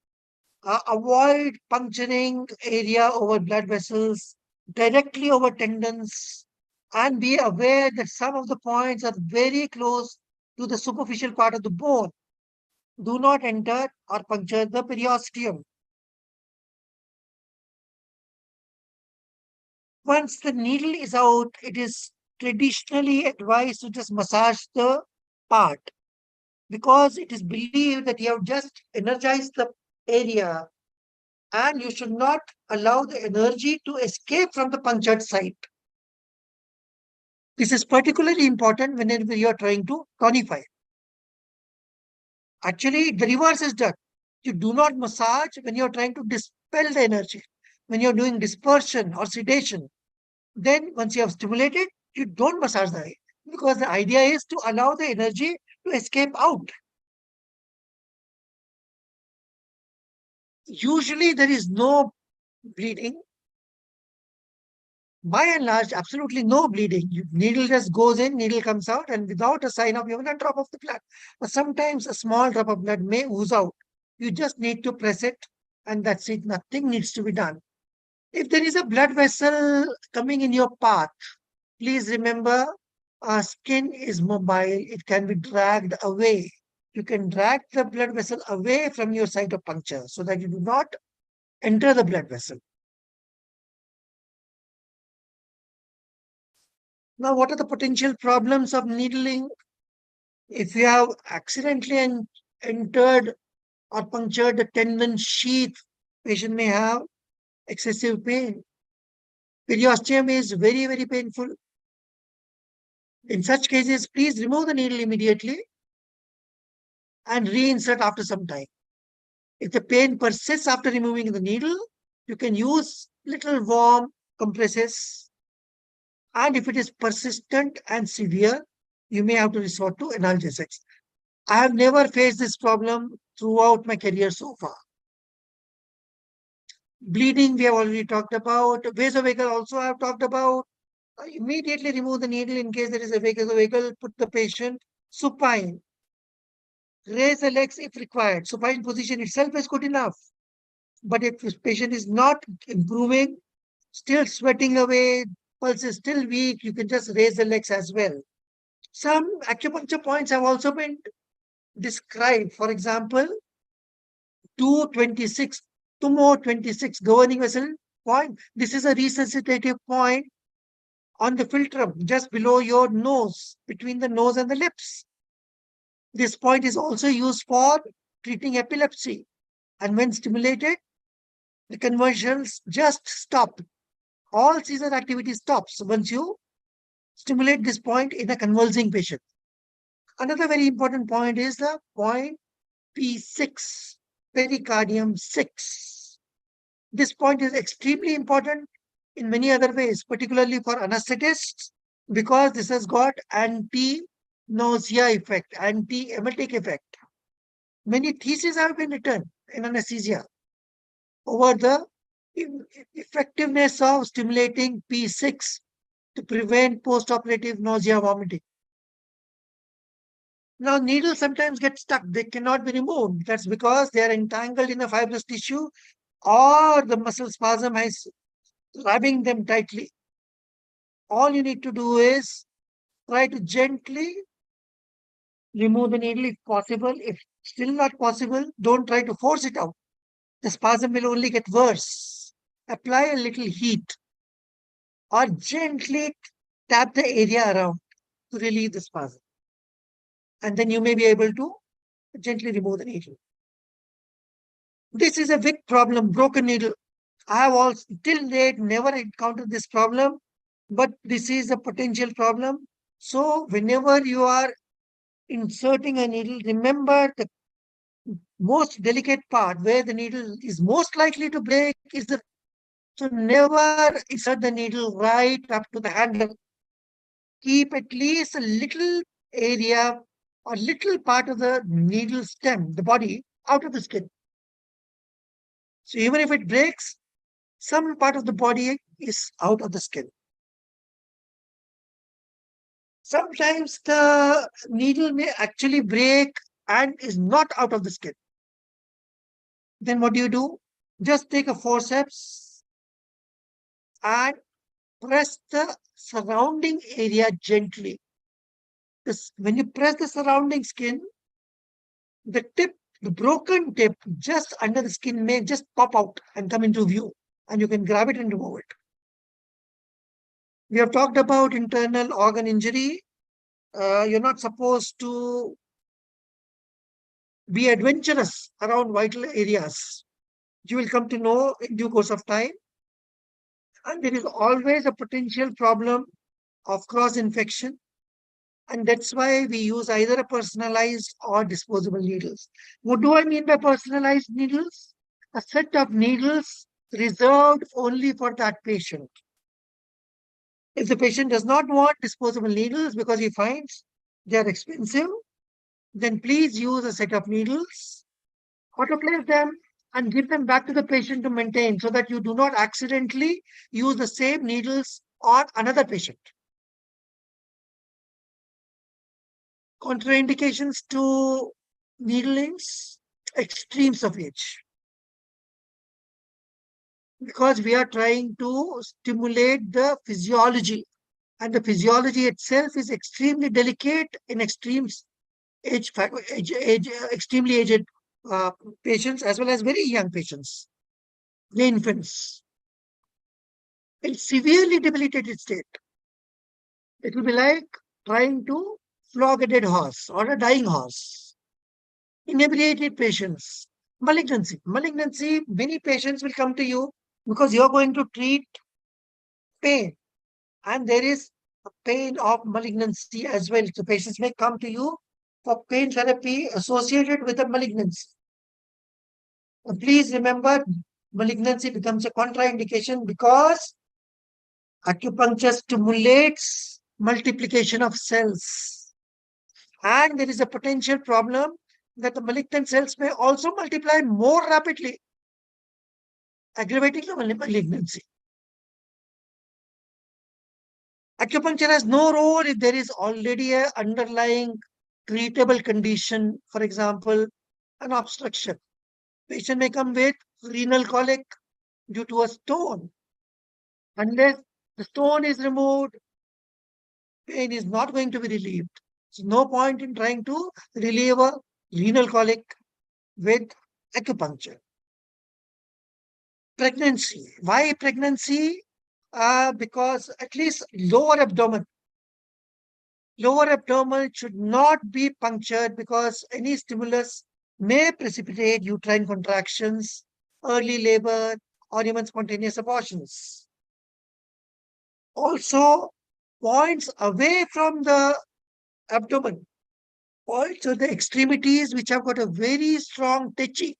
Avoid puncturing area over blood vessels, directly over tendons, and be aware that some of the points are very close to the superficial part of the bone. Do not enter or puncture the periosteum. Once the needle is out, it is traditionally advised to just massage the part, because it is believed that you have just energized the area and you should not allow the energy to escape from the punctured site. This is particularly important whenever you are trying to tonify. Actually, the reverse is done. You do not massage when you are trying to dispel the energy. When you are doing dispersion or sedation, then once you have stimulated, you don't massage the eye, because the idea is to allow the energy to escape out. Usually there is no bleeding. By and large, absolutely no bleeding. Needle just goes in, needle comes out, and without a sign of even a drop of the blood. But sometimes a small drop of blood may ooze out. You just need to press it, and that's it. Nothing needs to be done. If there is a blood vessel coming in your path, please remember, skin is mobile. It can be dragged away. You can drag the blood vessel away from your site of puncture so that you do not enter the blood vessel. Now, what are the potential problems of needling? If you have accidentally entered or punctured the tendon sheath, patient may have excessive pain. Periosteum is very, very painful. In such cases, please remove the needle immediately and reinsert after some time. If the pain persists after removing the needle, you can use little warm compresses. And if it is persistent and severe, you may have to resort to analgesics. I have never faced this problem throughout my career so far. Bleeding, we have already talked about. Vasovagal also I have talked about. Immediately remove the needle in case there is a vasovagal. Put the patient supine. Raise the legs if required. Supine position itself is good enough. But if this patient is not improving, still sweating away, pulse is still weak, you can just raise the legs as well. Some acupuncture points have also been described. For example, 226, Tumo 26 governing vessel point. This is a resuscitative point on the philtrum just below your nose, between the nose and the lips. This point is also used for treating epilepsy. And when stimulated, the convulsions just stop. All seizure activity stops once you stimulate this point in a convulsing patient. Another very important point is the point P6, pericardium 6. This point is extremely important in many other ways, particularly for anesthetists, because this has got anti-nausea effect, anti-emetic effect. Many theses have been written in anesthesia over the effectiveness of stimulating P6 to prevent post-operative nausea, vomiting. Now, needles sometimes get stuck. They cannot be removed. That's because they are entangled in a fibrous tissue, or the muscle spasm is rubbing them tightly. All you need to do is try to gently remove the needle if possible. If still not possible, don't try to force it out. The spasm will only get worse. Apply a little heat or gently tap the area around to relieve the spasm. And then you may be able to gently remove the needle. This is a big problem, broken needle. I have also till date never encountered this problem, but this is a potential problem. So whenever you are inserting a needle, remember the most delicate part where the needle is most likely to break is the, so never insert the needle right up to the handle. Keep at least a little area or little part of the needle stem, the body, out of the skin. So even if it breaks, some part of the body is out of the skin. Sometimes the needle may actually break and is not out of the skin. Then what do? Just take a forceps and press the surrounding area gently. When you press the surrounding skin, the tip, the broken tip just under the skin may just pop out and come into view, and you can grab it and remove it. We have talked about internal organ injury. You're not supposed to be adventurous around vital areas. You will come to know in due course of time. And there is always a potential problem of cross infection. And that's why we use either a personalized or disposable needles. What do I mean by personalized needles? A set of needles reserved only for that patient. If the patient does not want disposable needles because he finds they are expensive, then please use a set of needles, autoclave them, and give them back to the patient to maintain so that you do not accidentally use the same needles on another patient. Contraindications to needlings, extremes of age. Because we are trying to stimulate the physiology, and the physiology itself is extremely delicate in extremes extremely aged patients as well as very young patients, the infants. In severely debilitated state, it will be like trying to flog a dead horse or a dying horse. Inebriated patients, malignancy, many patients will come to you because you're going to treat pain, and there is a pain of malignancy as well. So patients may come to you for pain therapy associated with a malignancy. Please remember, malignancy becomes a contraindication because acupuncture stimulates multiplication of cells. And there is a potential problem that the malignant cells may also multiply more rapidly, aggravating the malignancy. Acupuncture has no role if there is already an underlying treatable condition, for example, an obstruction. Patient may come with renal colic due to a stone. Unless the stone is removed, pain is not going to be relieved. So no point in trying to relieve a renal colic with acupuncture. Pregnancy. Why pregnancy? Because at least lower abdomen should not be punctured because any stimulus may precipitate uterine contractions, early labor, or even spontaneous abortions. Also, points away from the abdomen, points of the extremities which have got a very strong techi.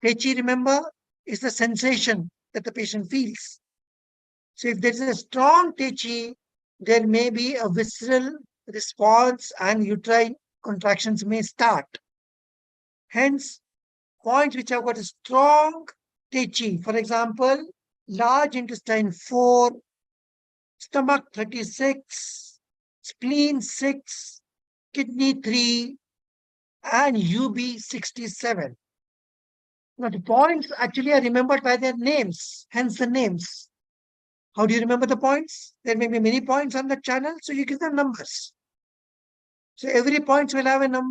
Techi, remember, is the sensation that the patient feels. So if there is a strong techi, there may be a visceral response and uterine contractions may start. Hence, points which have got a strong techi, for example, large intestine 4, stomach 36, spleen 6, kidney 3, and UB 67. Now, the points actually are remembered by their names, hence the names. How do you remember the points? There may be many points on the channel, so you give them numbers. So every point will have an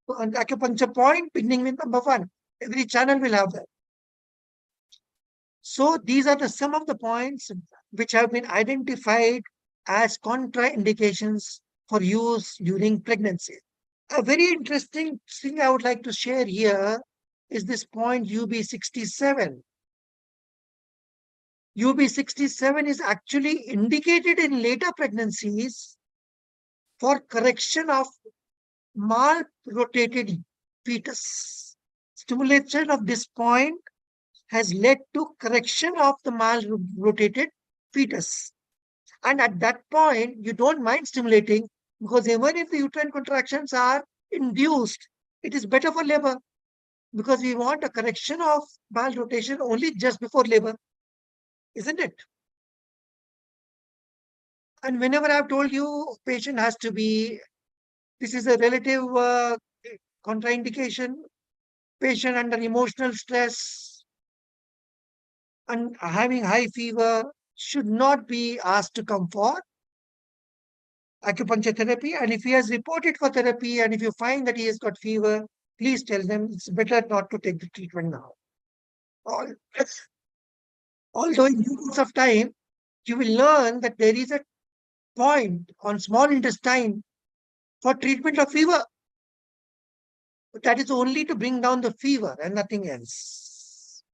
acupuncture point beginning with number 1. Every channel will have that. So these are the some of the points which have been identified as contraindications for use during pregnancy. A very interesting thing I would like to share here is this point UB67. UB67 is actually indicated in later pregnancies for correction of mal-rotated fetus. Stimulation of this point has led to correction of the mal-rotated fetus. And at that point, you don't mind stimulating, because even if the uterine contractions are induced, it is better for labor, because we want a correction of mal-rotation only just before labor, isn't it? And whenever I've told you patient has to be, this is a relative contraindication, patient under emotional stress and having high fever should not be asked to come for acupuncture therapy. And if he has reported for therapy and if you find that he has got fever, please tell them it's better not to take the treatment now. Although in due course of time, you will learn that there is a point on small intestine for treatment of fever. But that is only to bring down the fever and nothing else.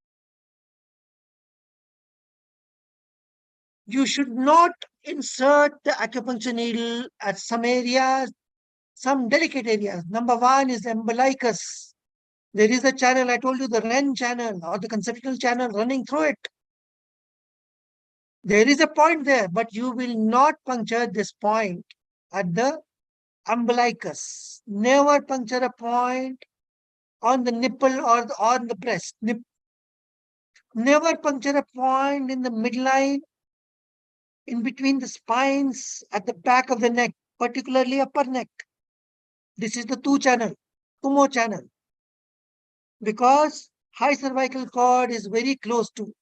You should not insert the acupuncture needle at some areas, some delicate areas. Number one is the umbilicus. There is a channel, I told you, the REN channel or the conceptual channel running through it. There is a point there, but you will not puncture this point at the umbilicus. Never puncture a point on the nipple or on the breast. Never puncture a point in the midline, in between the spines, at the back of the neck, particularly upper neck. This is the Tumo channel, because high cervical cord is very close to,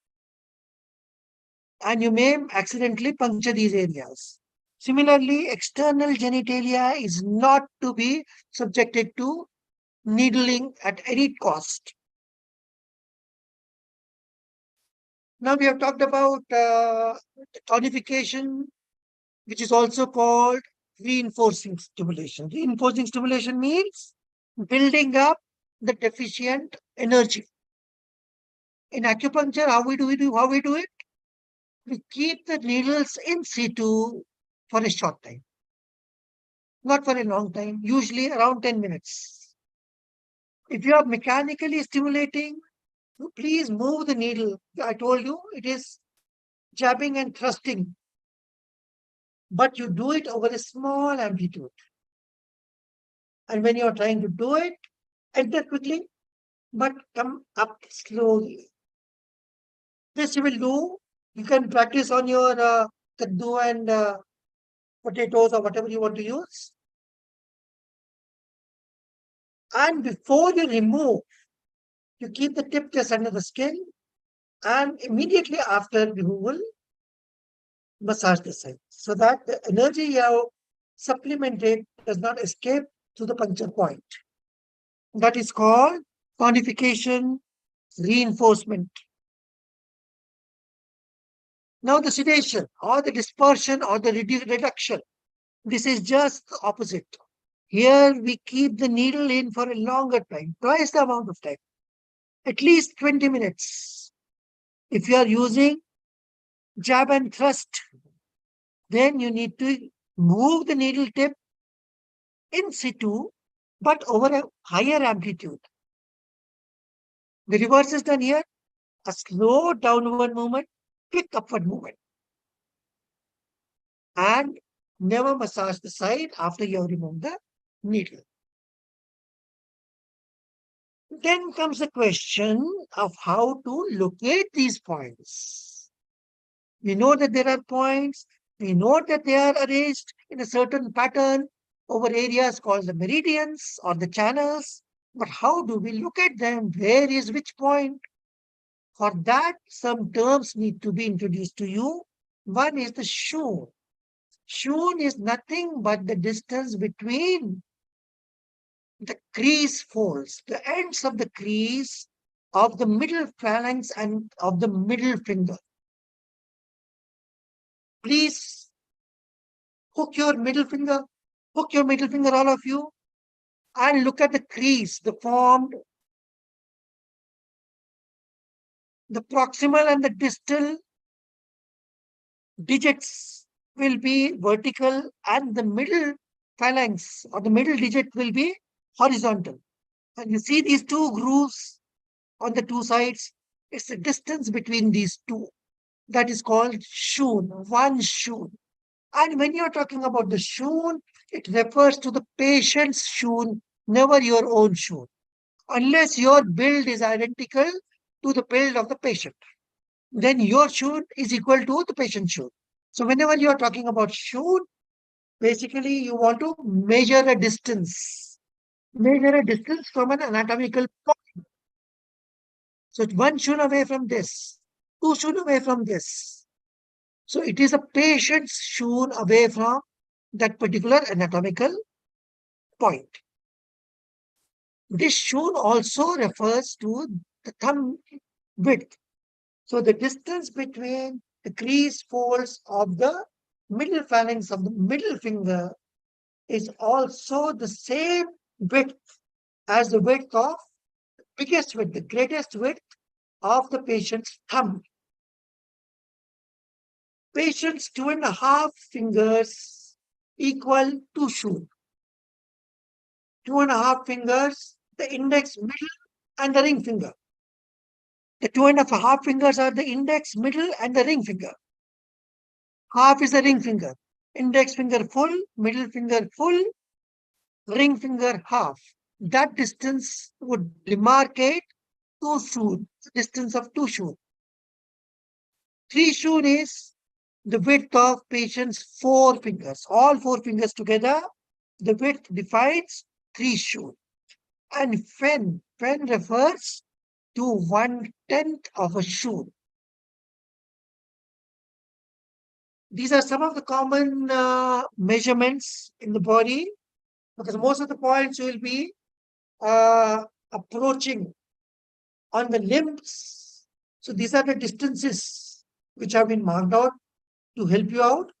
and you may accidentally puncture these areas. Similarly, external genitalia is not to be subjected to needling at any cost. Now we have talked about tonification, which is also called reinforcing stimulation. Reinforcing stimulation means building up the deficient energy. In acupuncture, how we do it? We keep the needles in situ for a short time, not for a long time, usually around 10 minutes. If you are mechanically stimulating, please move the needle. I told you it is jabbing and thrusting, but you do it over a small amplitude. And when you are trying to do it, enter quickly, but come up slowly. This you will do. You can practice on your kaddu and potatoes or whatever you want to use. And before you remove, you keep the tip just under the skin, and immediately after removal, massage the site so that the energy you have supplemented does not escape to the puncture point. That is called tonification reinforcement. Now the sedation or the dispersion or the reduction, this is just the opposite. Here we keep the needle in for a longer time, twice the amount of time, at least 20 minutes. If you are using jab and thrust, then you need to move the needle tip in situ, but over a higher amplitude. The reverse is done here, a slow downward movement, quick upward movement. And never massage the side after you have removed the needle. Then comes the question of how to locate these points. We know that there are points. We know that they are arranged in a certain pattern over areas called the meridians or the channels. But how do we look at them? Where is which point? For that, some terms need to be introduced to you. One is the shoon. Shoon is nothing but the distance between the crease folds, the ends of the crease of the middle phalanx and of the middle finger. Please hook your middle finger, all of you, and look at the crease, the formed the proximal and the distal digits will be vertical and the middle phalanx or the middle digit will be horizontal. And you see these two grooves on the two sides. It's the distance between these two. That is called shoon, one shoon. And when you're talking about the shoon, it refers to the patient's shoon, never your own shoon, unless your build is identical to the build of the patient. Then your shoon is equal to the patient's shoon. So whenever you are talking about shoon, basically you want to measure a distance. Measure a distance from an anatomical point. So it's one shoon away from this, two shoon away from this. So it is a patient's shoon away from that particular anatomical point. This shoon also refers to the thumb width. So the distance between the crease folds of the middle phalanx of the middle finger is also the same width as the width of biggest width, the greatest width of the patient's thumb. Patient's 2.5 fingers equal to shoon. 2.5 fingers, the index, middle, and the ring finger. The 2.5 fingers are the index, middle, and the ring finger. Half is the ring finger. Index finger full, middle finger full, ring finger half. That distance would demarcate 2 shoon, distance of 2 shoon. 3 shoon is the width of patient's 4 fingers. All 4 fingers together, the width defines 3 shoon. And fen refers to 1/10 of a shoon. These are some of the common measurements in the body, because most of the points will be approaching on the limbs. So these are the distances which have been marked out to help you out.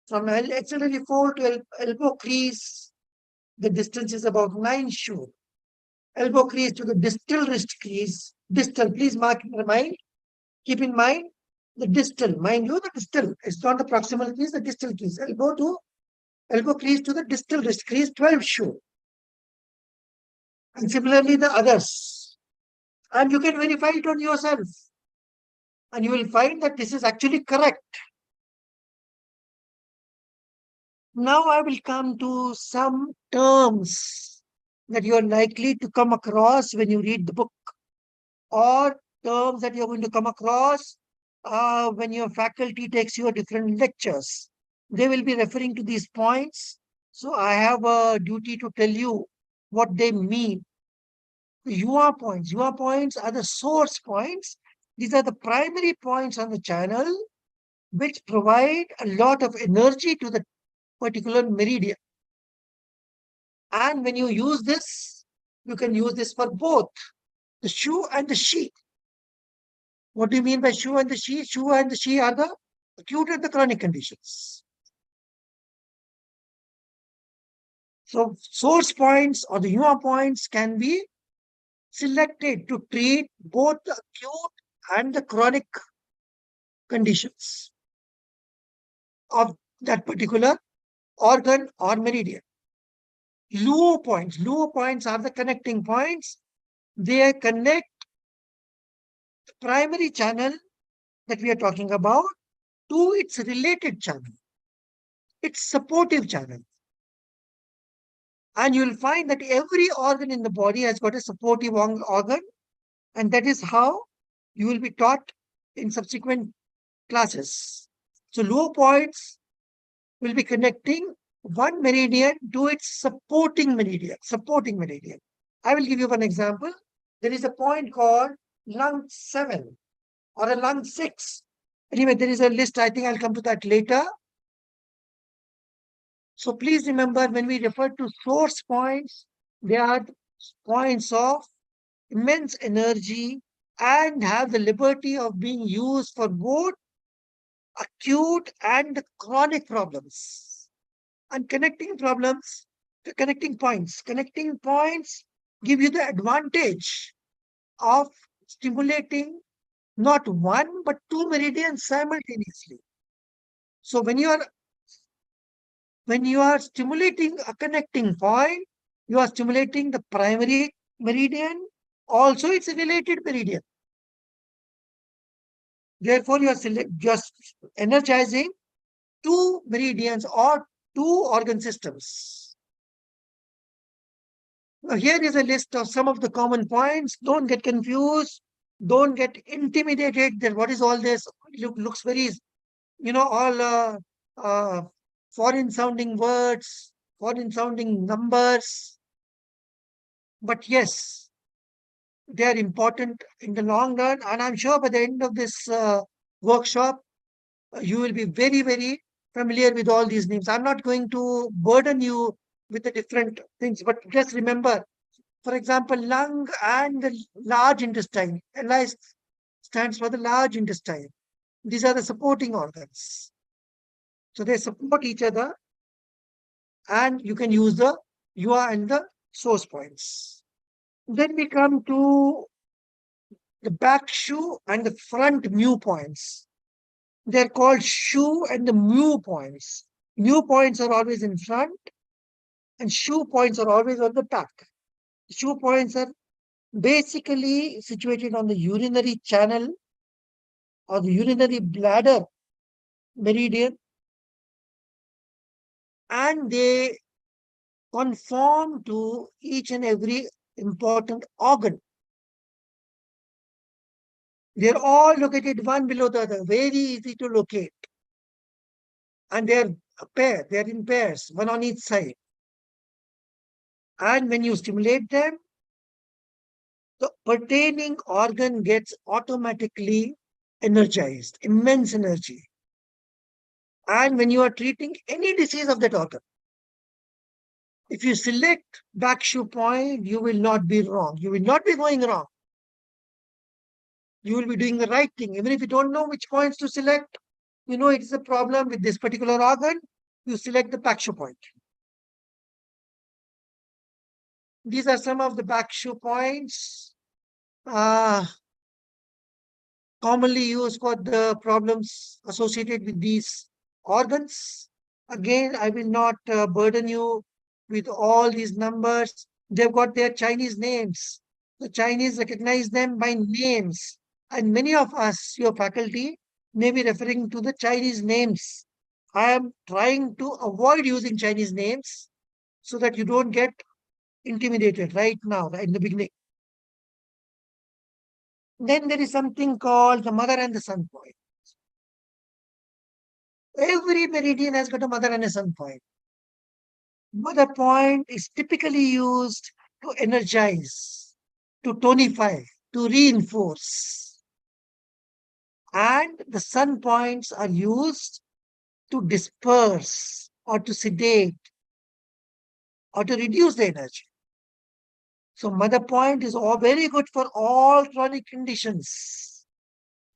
From axillary fold to elbow crease, the distance is about 9 shoon. Elbow crease to the distal wrist crease, distal, please mark in your mind. Keep in mind the distal, mind you, the distal. It's not the proximal crease, the distal crease. Elbow crease to the distal wrist crease, 12 shoon. And similarly the others. And you can verify it on yourself. And you will find that this is actually correct. Now I will come to some terms that you are likely to come across when you read the book, or terms that you're going to come across when your faculty takes your different lectures. They will be referring to these points. So I have a duty to tell you what they mean. The UR points. UR points are the source points. These are the primary points on the channel which provide a lot of energy to the particular meridian. And when you use this, you can use this for both the shu and the shi. What do you mean by shu and the shi? Shu and the shi are the acute and the chronic conditions. So source points or the UR points can be selected to treat both the acute and the chronic conditions of that particular organ or meridian. Luo points are the connecting points. They connect the primary channel that we are talking about to its related channel, its supportive channel. And you will find that every organ in the body has got a supportive organ, and that is how you will be taught in subsequent classes. So Luo points will be connecting one meridian to its supporting meridian. I will give you one example. There is a point called lung 7 or a lung 6. Anyway, there is a list. I think I'll come to that later. So please remember, when we refer to source points, they are points of immense energy and have the liberty of being used for both acute and chronic problems. And connecting points give you the advantage of stimulating not one, but two meridians simultaneously. So when you are stimulating a connecting point, you are stimulating the primary meridian. Also, it's a related meridian. Therefore, you are just energizing two meridians or two organ systems. Now, here is a list of some of the common points. Don't get confused. Don't get intimidated that what is all this? Looks very, all uh, foreign sounding words, foreign sounding numbers. But yes, they are important in the long run. And I'm sure by the end of this workshop, you will be very, very familiar with all these names. I'm not going to burden you with the different things, but just remember, for example, lung and the large intestine. LI stands for the large intestine. These are the supporting organs. So they support each other, and you can use the UA and the source points. Then we come to the back shu and the front mu points. They're called shu and the mu points. Mu points are always in front, and shu points are always on the back. Shu points are basically situated on the urinary channel or the urinary bladder meridian, and they conform to each and every important organ. They're all located one below the other, very easy to locate. And they're a pair, they're in pairs, one on each side. And when you stimulate them, the pertaining organ gets automatically energized, immense energy. And when you are treating any disease of that organ, if you select back shu point, you will not be wrong. You will not be going wrong. You will be doing the right thing. Even if you don't know which points to select, you know it is a problem with this particular organ, you select the back shu point. These are some of the back shu points commonly used for the problems associated with these organs. Again, I will not burden you with all these numbers. They've got their Chinese names. The Chinese recognize them by names. And many of us, your faculty, may be referring to the Chinese names. I am trying to avoid using Chinese names so that you don't get intimidated right now, right in the beginning. Then there is something called the mother and the son point. Every meridian has got a mother and a son point. Mother point is typically used to energize, to tonify, to reinforce. And the sun points are used to disperse or to sedate or to reduce the energy. So mother point is all very good for all chronic conditions.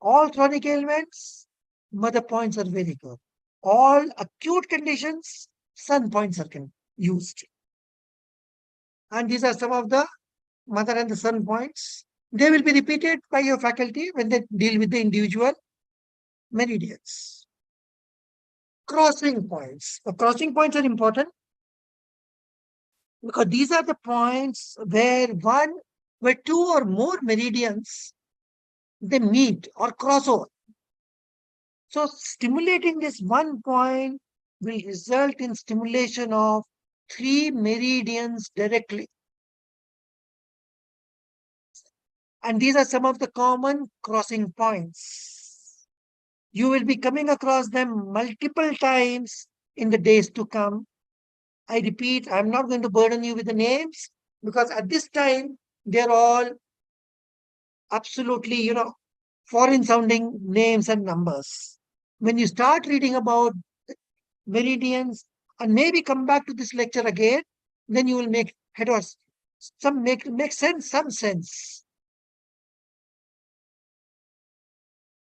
All chronic ailments, mother points are very good. All acute conditions, sun points are used. And these are some of the mother and the sun points. They will be repeated by your faculty when they deal with the individual meridians. Crossing points. The crossing points are important because these are the points where two or more meridians they meet or cross over. So stimulating this one point will result in stimulation of three meridians directly. And these are some of the common crossing points. You will be coming across them multiple times in the days to come. I repeat, I'm not going to burden you with the names because at this time, they're all absolutely, foreign sounding names and numbers. When you start reading about meridians and maybe come back to this lecture again, then you will make head or make sense, some sense.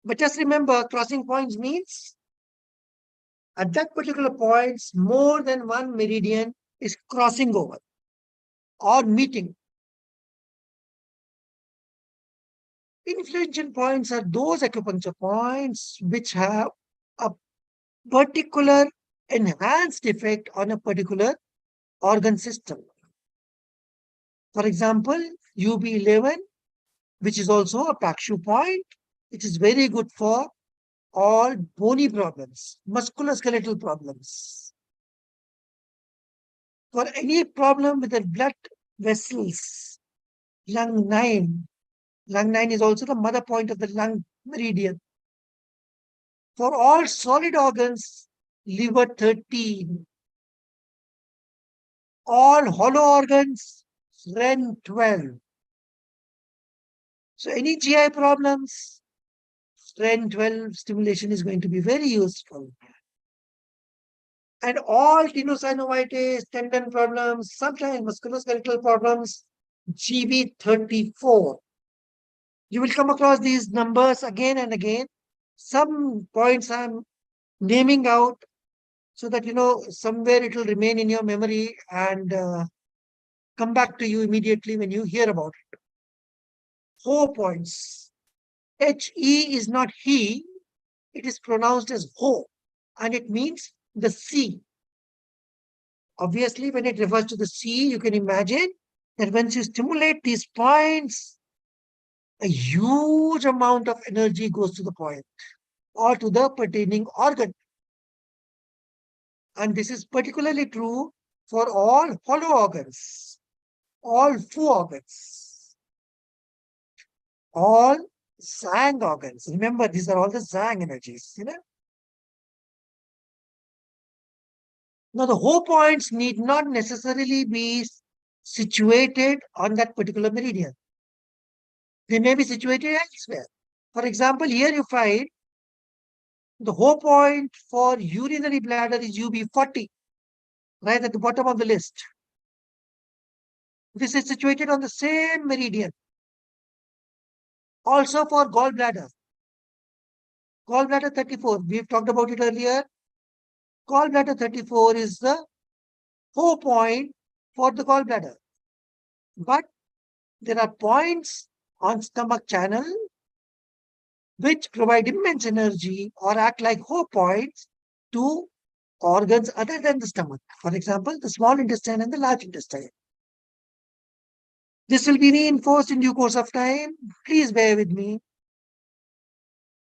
But just remember, crossing points means at that particular point, more than one meridian is crossing over or meeting. Influential points are those acupuncture points which have a particular enhanced effect on a particular organ system. For example, UB11, which is also a Pakshu point, which is very good for all bony problems, musculoskeletal problems. For any problem with the blood vessels, lung 9. Lung 9 is also the mother point of the lung meridian. For all solid organs, liver 13. All hollow organs, REN 12. So any GI problems, REN 12 stimulation is going to be very useful. And all tenosynovitis, tendon problems, sometimes musculoskeletal problems, GB34. You will come across these numbers again and again. Some points I'm naming out so that, somewhere it will remain in your memory and come back to you immediately when you hear about it. 4 points. HE is not he, it is pronounced as ho, and it means the sea. Obviously, when it refers to the sea, you can imagine that once you stimulate these points, a huge amount of energy goes to the point or to the pertaining organ. And this is particularly true for all hollow organs, all Fu organs, all Zhang organs. Remember, these are all the Zhang energies, Now, the Ho points need not necessarily be situated on that particular meridian. They may be situated elsewhere. For example, here you find the Ho point for urinary bladder is UB40, right at the bottom of the list. This is situated on the same meridian. Also for gallbladder. Gallbladder 34, we've talked about it earlier. Gallbladder 34 is the Ho point for the gallbladder. But there are points on stomach channel which provide immense energy or act like Ho points to organs other than the stomach. For example, the small intestine and the large intestine. This will be reinforced in due course of time. Please bear with me.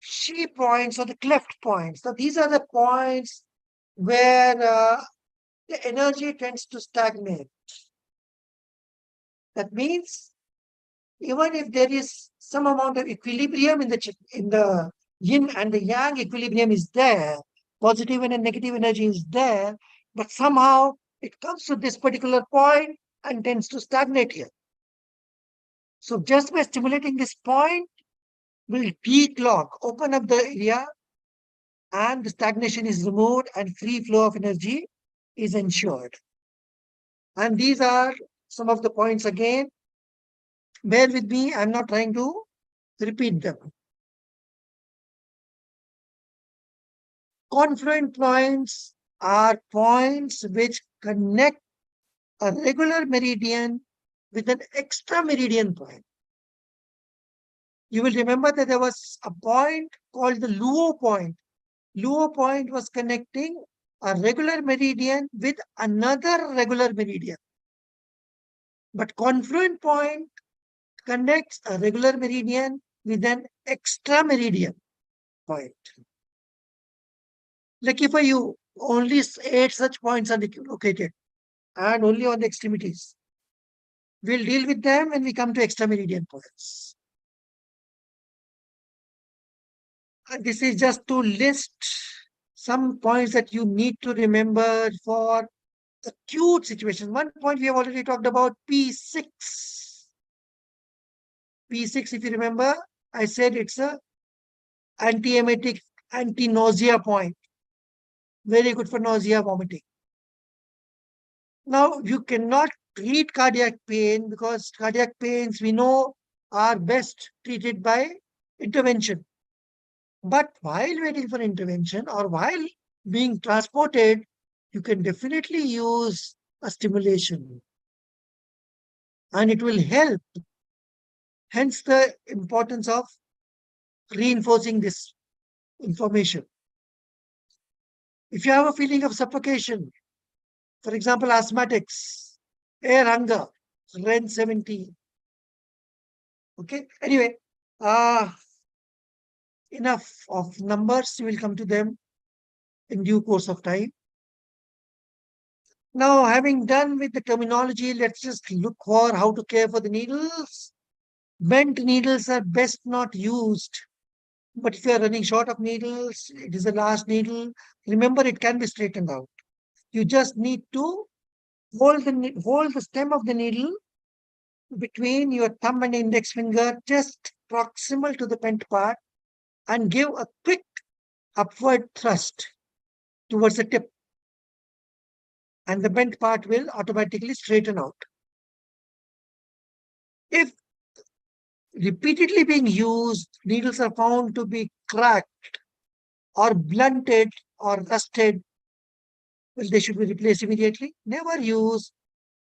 She points or the cleft points. So these are the points where the energy tends to stagnate. That means even if there is some amount of equilibrium in the yin and the yang, equilibrium is there, positive and negative energy is there, but somehow it comes to this particular point and tends to stagnate here. So just by stimulating this point will declog, open up the area, and the stagnation is removed and free flow of energy is ensured. And these are some of the points again. Bear with me, I'm not trying to repeat them. Confluent points are points which connect a regular meridian with an extra meridian point. You will remember that there was a point called the Luo point. Luo point was connecting a regular meridian with another regular meridian. But confluent point connects a regular meridian with an extra meridian point. Lucky for you, only 8 such points are located and only on the extremities. We'll deal with them when we come to extra meridian points. And this is just to list some points that you need to remember for acute situations. One point we have already talked about, P6. P6, if you remember, I said it's a anti-emetic, anti-nausea point. Very good for nausea, vomiting. Now, you cannot treat cardiac pain because cardiac pains we know are best treated by intervention. But while waiting for intervention or while being transported, you can definitely use a stimulation. And it will help Hence the importance of reinforcing this information. If you have a feeling of suffocation, for example, asthmatics, air hunger, REN 17. Okay. Anyway, enough of numbers. We will come to them in due course of time. Now, having done with the terminology, let's just look for how to care for the needles. Bent needles are best not used. But if you are running short of needles, it is the last needle. Remember, it can be straightened out. You just need to hold the stem of the needle between your thumb and index finger, just proximal to the bent part, and give a quick upward thrust towards the tip. And the bent part will automatically straighten out. If repeatedly being used, needles are found to be cracked or blunted or rusted, well, they should be replaced immediately. Never use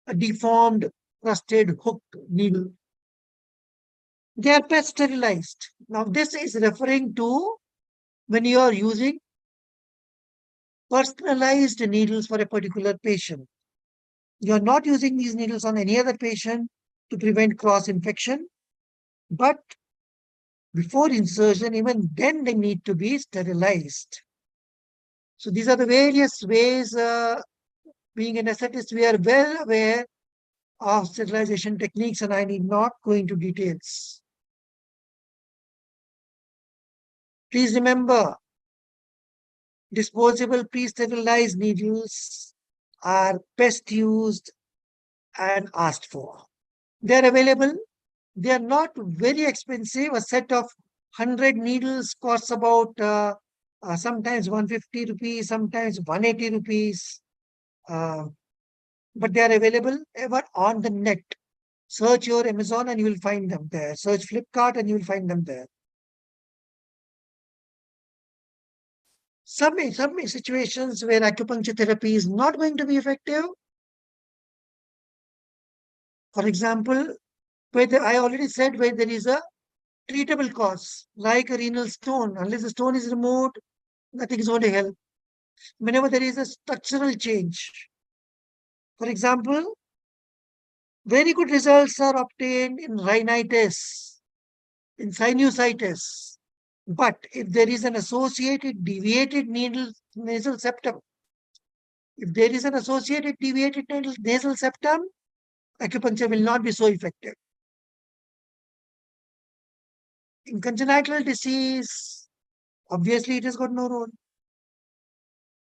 a deformed, rusted, hooked needle. They are best sterilized. Now, this is referring to when you are using personalized needles for a particular patient. You are not using these needles on any other patient to prevent cross-infection, but before insertion, even then they need to be sterilized. So these are the various ways, being an anesthetist, we are well aware of sterilization techniques, and I need not go into details. Please remember, disposable pre-sterilized needles are best used and asked for. They are available. They are not very expensive. A set of 100 needles costs about sometimes 150 rupees, sometimes 180 rupees. But they are available ever on the net. Search your Amazon and you will find them there. Search Flipkart and you will find them there. Some situations where acupuncture therapy is not going to be effective. For example, where I already said where there is a treatable cause, like a renal stone. Unless the stone is removed, nothing is going to help. Whenever there is a structural change, for example, very good results are obtained in rhinitis, in sinusitis. But if there is an associated deviated nasal septum, if there is an associated deviated nasal septum, acupuncture will not be so effective. In congenital disease, obviously it has got no role.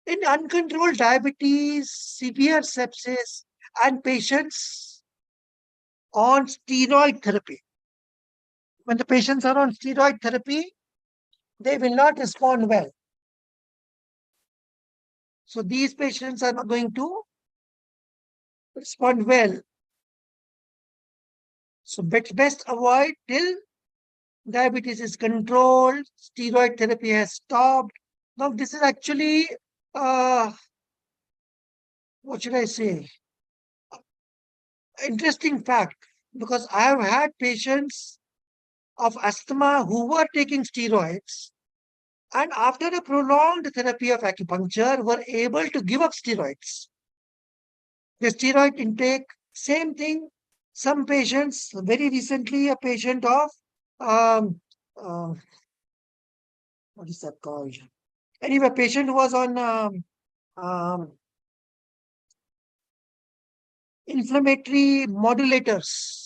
In uncontrolled diabetes, severe sepsis, and patients on steroid therapy. When the patients are on steroid therapy, they will not respond well. So these patients are not going to respond well. So best avoid till diabetes is controlled, steroid therapy has stopped. Now this is actually, what should I say? Interesting fact, because I have had patients of asthma who were taking steroids, and after a prolonged therapy of acupuncture were able to give up steroids. The steroid intake, same thing. Some patients, very recently, a patient of, what is that called? Anyway, a patient who was on inflammatory modulators.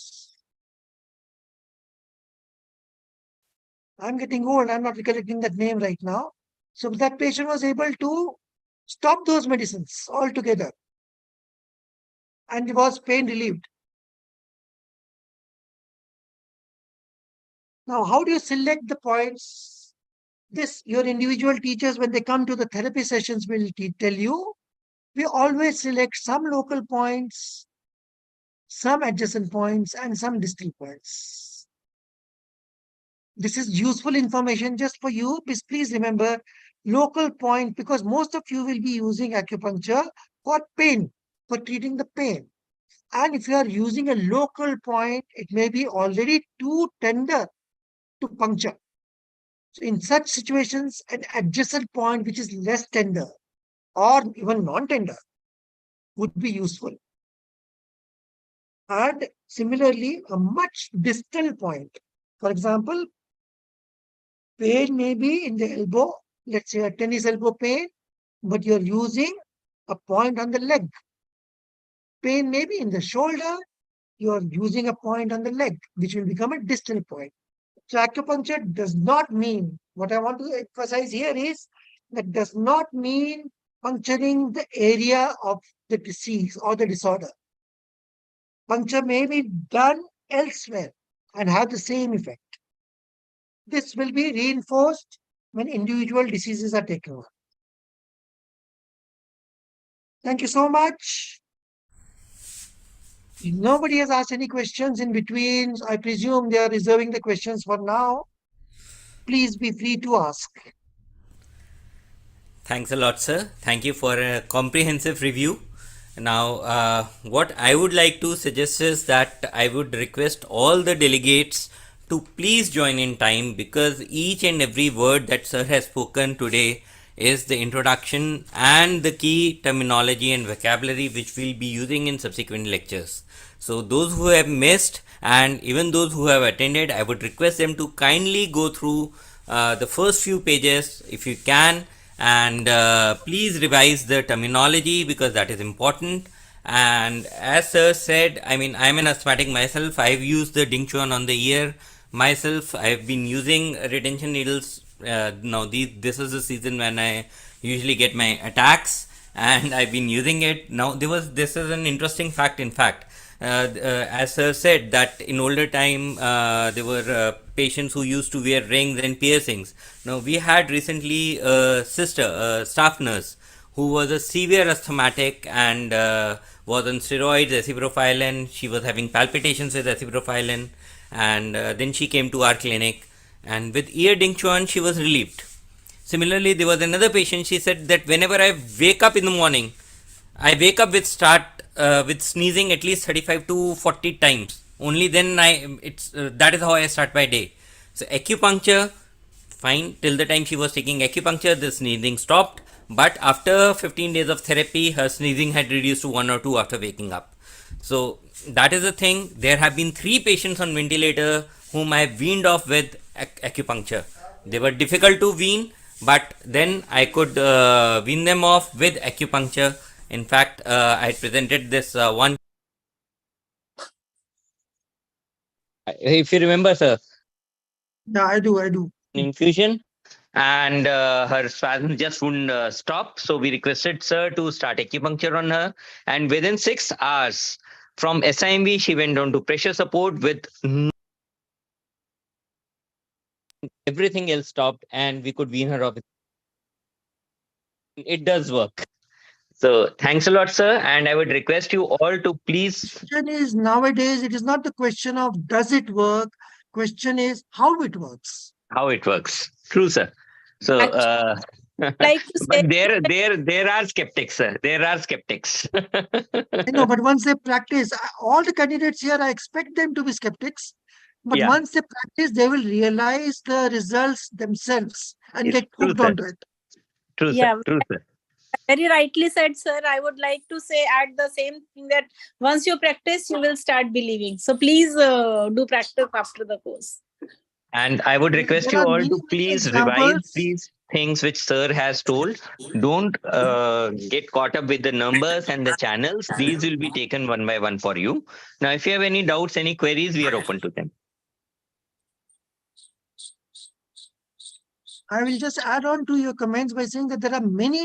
I'm getting old, I'm not recollecting that name right now. So that patient was able to stop those medicines altogether and was pain relieved. Now, how do you select the points? This, your individual teachers, when they come to the therapy sessions, will tell you. We always select some local points, some adjacent points, and some distal points. This is useful information just for you. Please remember local point, because most of you will be using acupuncture for pain, for treating the pain. And if you are using a local point, it may be already too tender to puncture. So in such situations, an adjacent point which is less tender or even non-tender would be useful. And similarly, a much distal point. For example, pain may be in the elbow, let's say a tennis elbow pain, but you're using a point on the leg. Pain may be in the shoulder, you're using a point on the leg, which will become a distal point. So acupuncture does not mean, what I want to emphasize here is that does not mean puncturing the area of the disease or the disorder. Puncture may be done elsewhere and have the same effect. This will be reinforced when individual diseases are taken on. Thank you so much. If nobody has asked any questions in between, I presume they are reserving the questions for now. Please be free to ask. Thanks a lot, sir. Thank you for a comprehensive review. Now, what I would like to suggest is that I would request all the delegates to please join in time, because each and every word that sir has spoken today is the introduction and the key terminology and vocabulary which we'll be using in subsequent lectures. So those who have missed and even those who have attended, I would request them to kindly go through the first few pages if you can, and please revise the terminology because that is important. And as sir said, I mean, I'm an asthmatic myself. I've used the Ding Chuan on the ear myself. I've been using retention needles. Now this is the season when I usually get my attacks, and I've been using it. Now this is an interesting fact. In fact, as sir said, that in older time there were patients who used to wear rings and piercings. Now we had recently a sister, a staff nurse, who was a severe asthmatic and was on steroids, esciprofilin. She was having palpitations with esciprofilin, and then she came to our clinic, and with ear Ding Chuan she was relieved. Similarly, there was another patient. She said that whenever I wake up in the morning, I wake up with sneezing at least 35 to 40 times. Only then that is how I start my day. So acupuncture, fine, till the time she was taking acupuncture, the sneezing stopped. But after 15 days of therapy, her sneezing had reduced to 1 or 2 after waking up. So that is the thing. There have been 3 patients on ventilator whom I weaned off with acupuncture. They were difficult to wean, but then I could wean them off with acupuncture. In fact, I presented this one. If you remember, sir, Yeah, I do. Infusion, and her spasm just wouldn't stop. So we requested sir to start acupuncture on her, and within 6 hours from SIMV, she went on to pressure support with everything else stopped, and we could wean her off. It does work. So thanks a lot, sir, and I would request you all to please. Question is nowadays it is not the question of does it work. Question is how it works. How it works. True, sir. So, Like to say, but there are skeptics, sir. There are skeptics. I know, but once they practice, all the candidates here, I expect them to be skeptics. But Yeah. once they practice, they will realize the results themselves and It's get true, hooked sir. onto it. True, sir. yeah, True, sir. very rightly said, sir. I would like to say add the same thing that once you practice, you will start believing. So please do practice after the course. And I would request There you are all many, to many please revise examples. these things which sir has told. Don't get caught up with the numbers and the channels. These will be taken one by one for you. Now, if you have any doubts, any queries, we are open to them. I will just add on to your comments by saying that there are many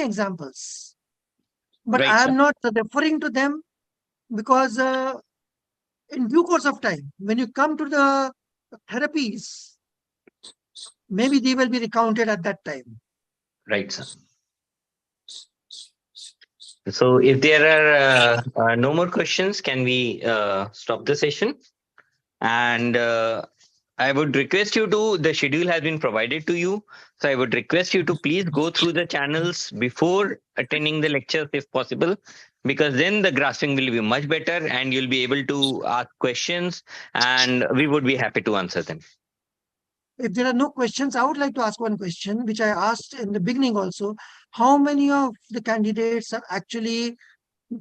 examples. But Right, I sir. am not referring to them because in due course of time, when you come to the therapies, maybe they will be recounted at that time. Right, sir. So if there are no more questions, can we stop the session? And I would request you to, the schedule has been provided to you. So I would request you to please go through the channels before attending the lectures if possible. because then the grasping will be much better and you'll be able to ask questions and we would be happy to answer them. If there are no questions, I would like to ask one question, which I asked in the beginning also. How many of the candidates have actually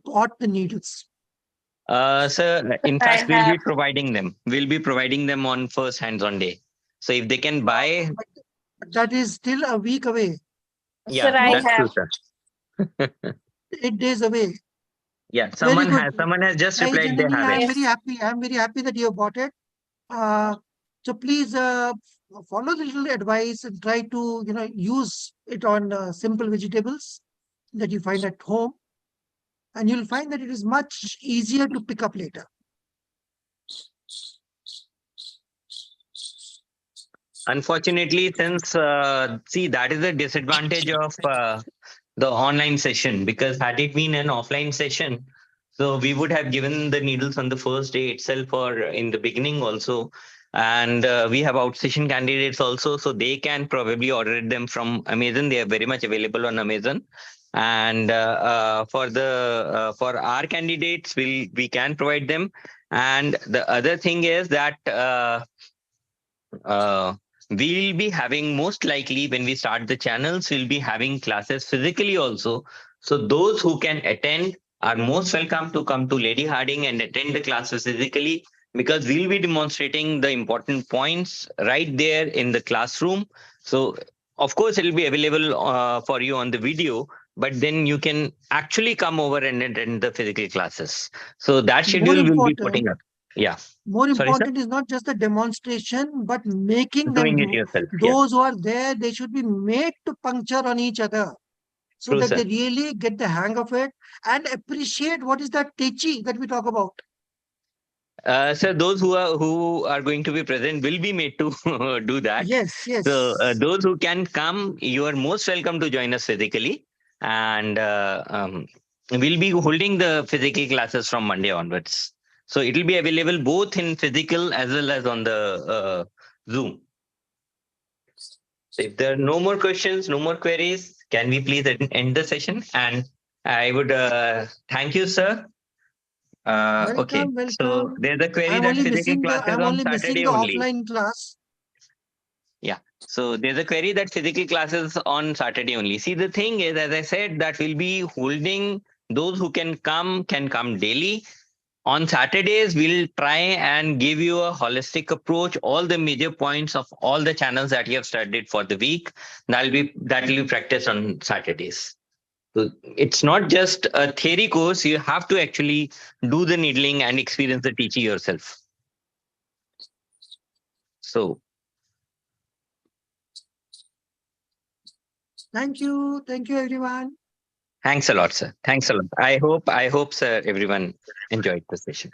bought the needles? Sir, in I fact, we'll have. be providing them. We'll be providing them on first hands-on day. So if they can buy, But that is still a week away, Sir, yeah, I that's true, have. sir. 8 days away. Yeah, Very good. someone has just Hey, replied they Janani, have it. I'm very Yes. happy. I'm very happy that you have bought it. Uh, so please follow the little advice and try to use it on simple vegetables that you find at home, and you'll find that it is much easier to pick up later. Unfortunately, since see, that is the disadvantage of the online session, because had it been an offline session, so we would have given the needles on the first day itself or in the beginning also. And we have outstation candidates also, so they can probably order them from Amazon. They are very much available on Amazon. And for our candidates, we can provide them. And the other thing is that uh, we'll be having, most likely when we start the channels, we'll be having classes physically also. So those who can attend are most welcome to come to Lady Harding and attend the classes physically, because we'll be demonstrating the important points right there in the classroom. So of course it'll be available for you on the video, but then you can actually come over and attend the physical classes. So that More schedule will be putting important, up. Yeah. more Sorry, sir. important is not just the demonstration, but making them Doing it do. yourself. Yeah. Those who are there, they should be made to puncture on each other so True, that sir. they really get the hang of it and appreciate what is that techi that we talk about. So those who are going to be present will be made to do that. Yes, So yes. those who can come, you are most welcome to join us physically, and we'll be holding the physical classes from Monday onwards. So it will be available both in physical as well as on the Zoom. So if there are no more questions, no more queries, can we please end the session? And I would thank you, sir. Okay, Welcome, so welcome. there's a query I'm that only physical missing the classes I'm on only missing Saturday the only. offline class. Yeah. So there's a query that physical classes on Saturday only. See, the thing is, as I said, that we'll be holding, those who can come daily. On Saturdays, we'll try and give you a holistic approach, all the major points of all the channels that you have studied for the week. That will be practiced on Saturdays. So it's not just a theory course. You have to actually do the needling and experience the teaching yourself. So Thank you. Thank you, everyone. thanks a lot, sir. Thanks a lot. I hope, sir, everyone enjoyed the session.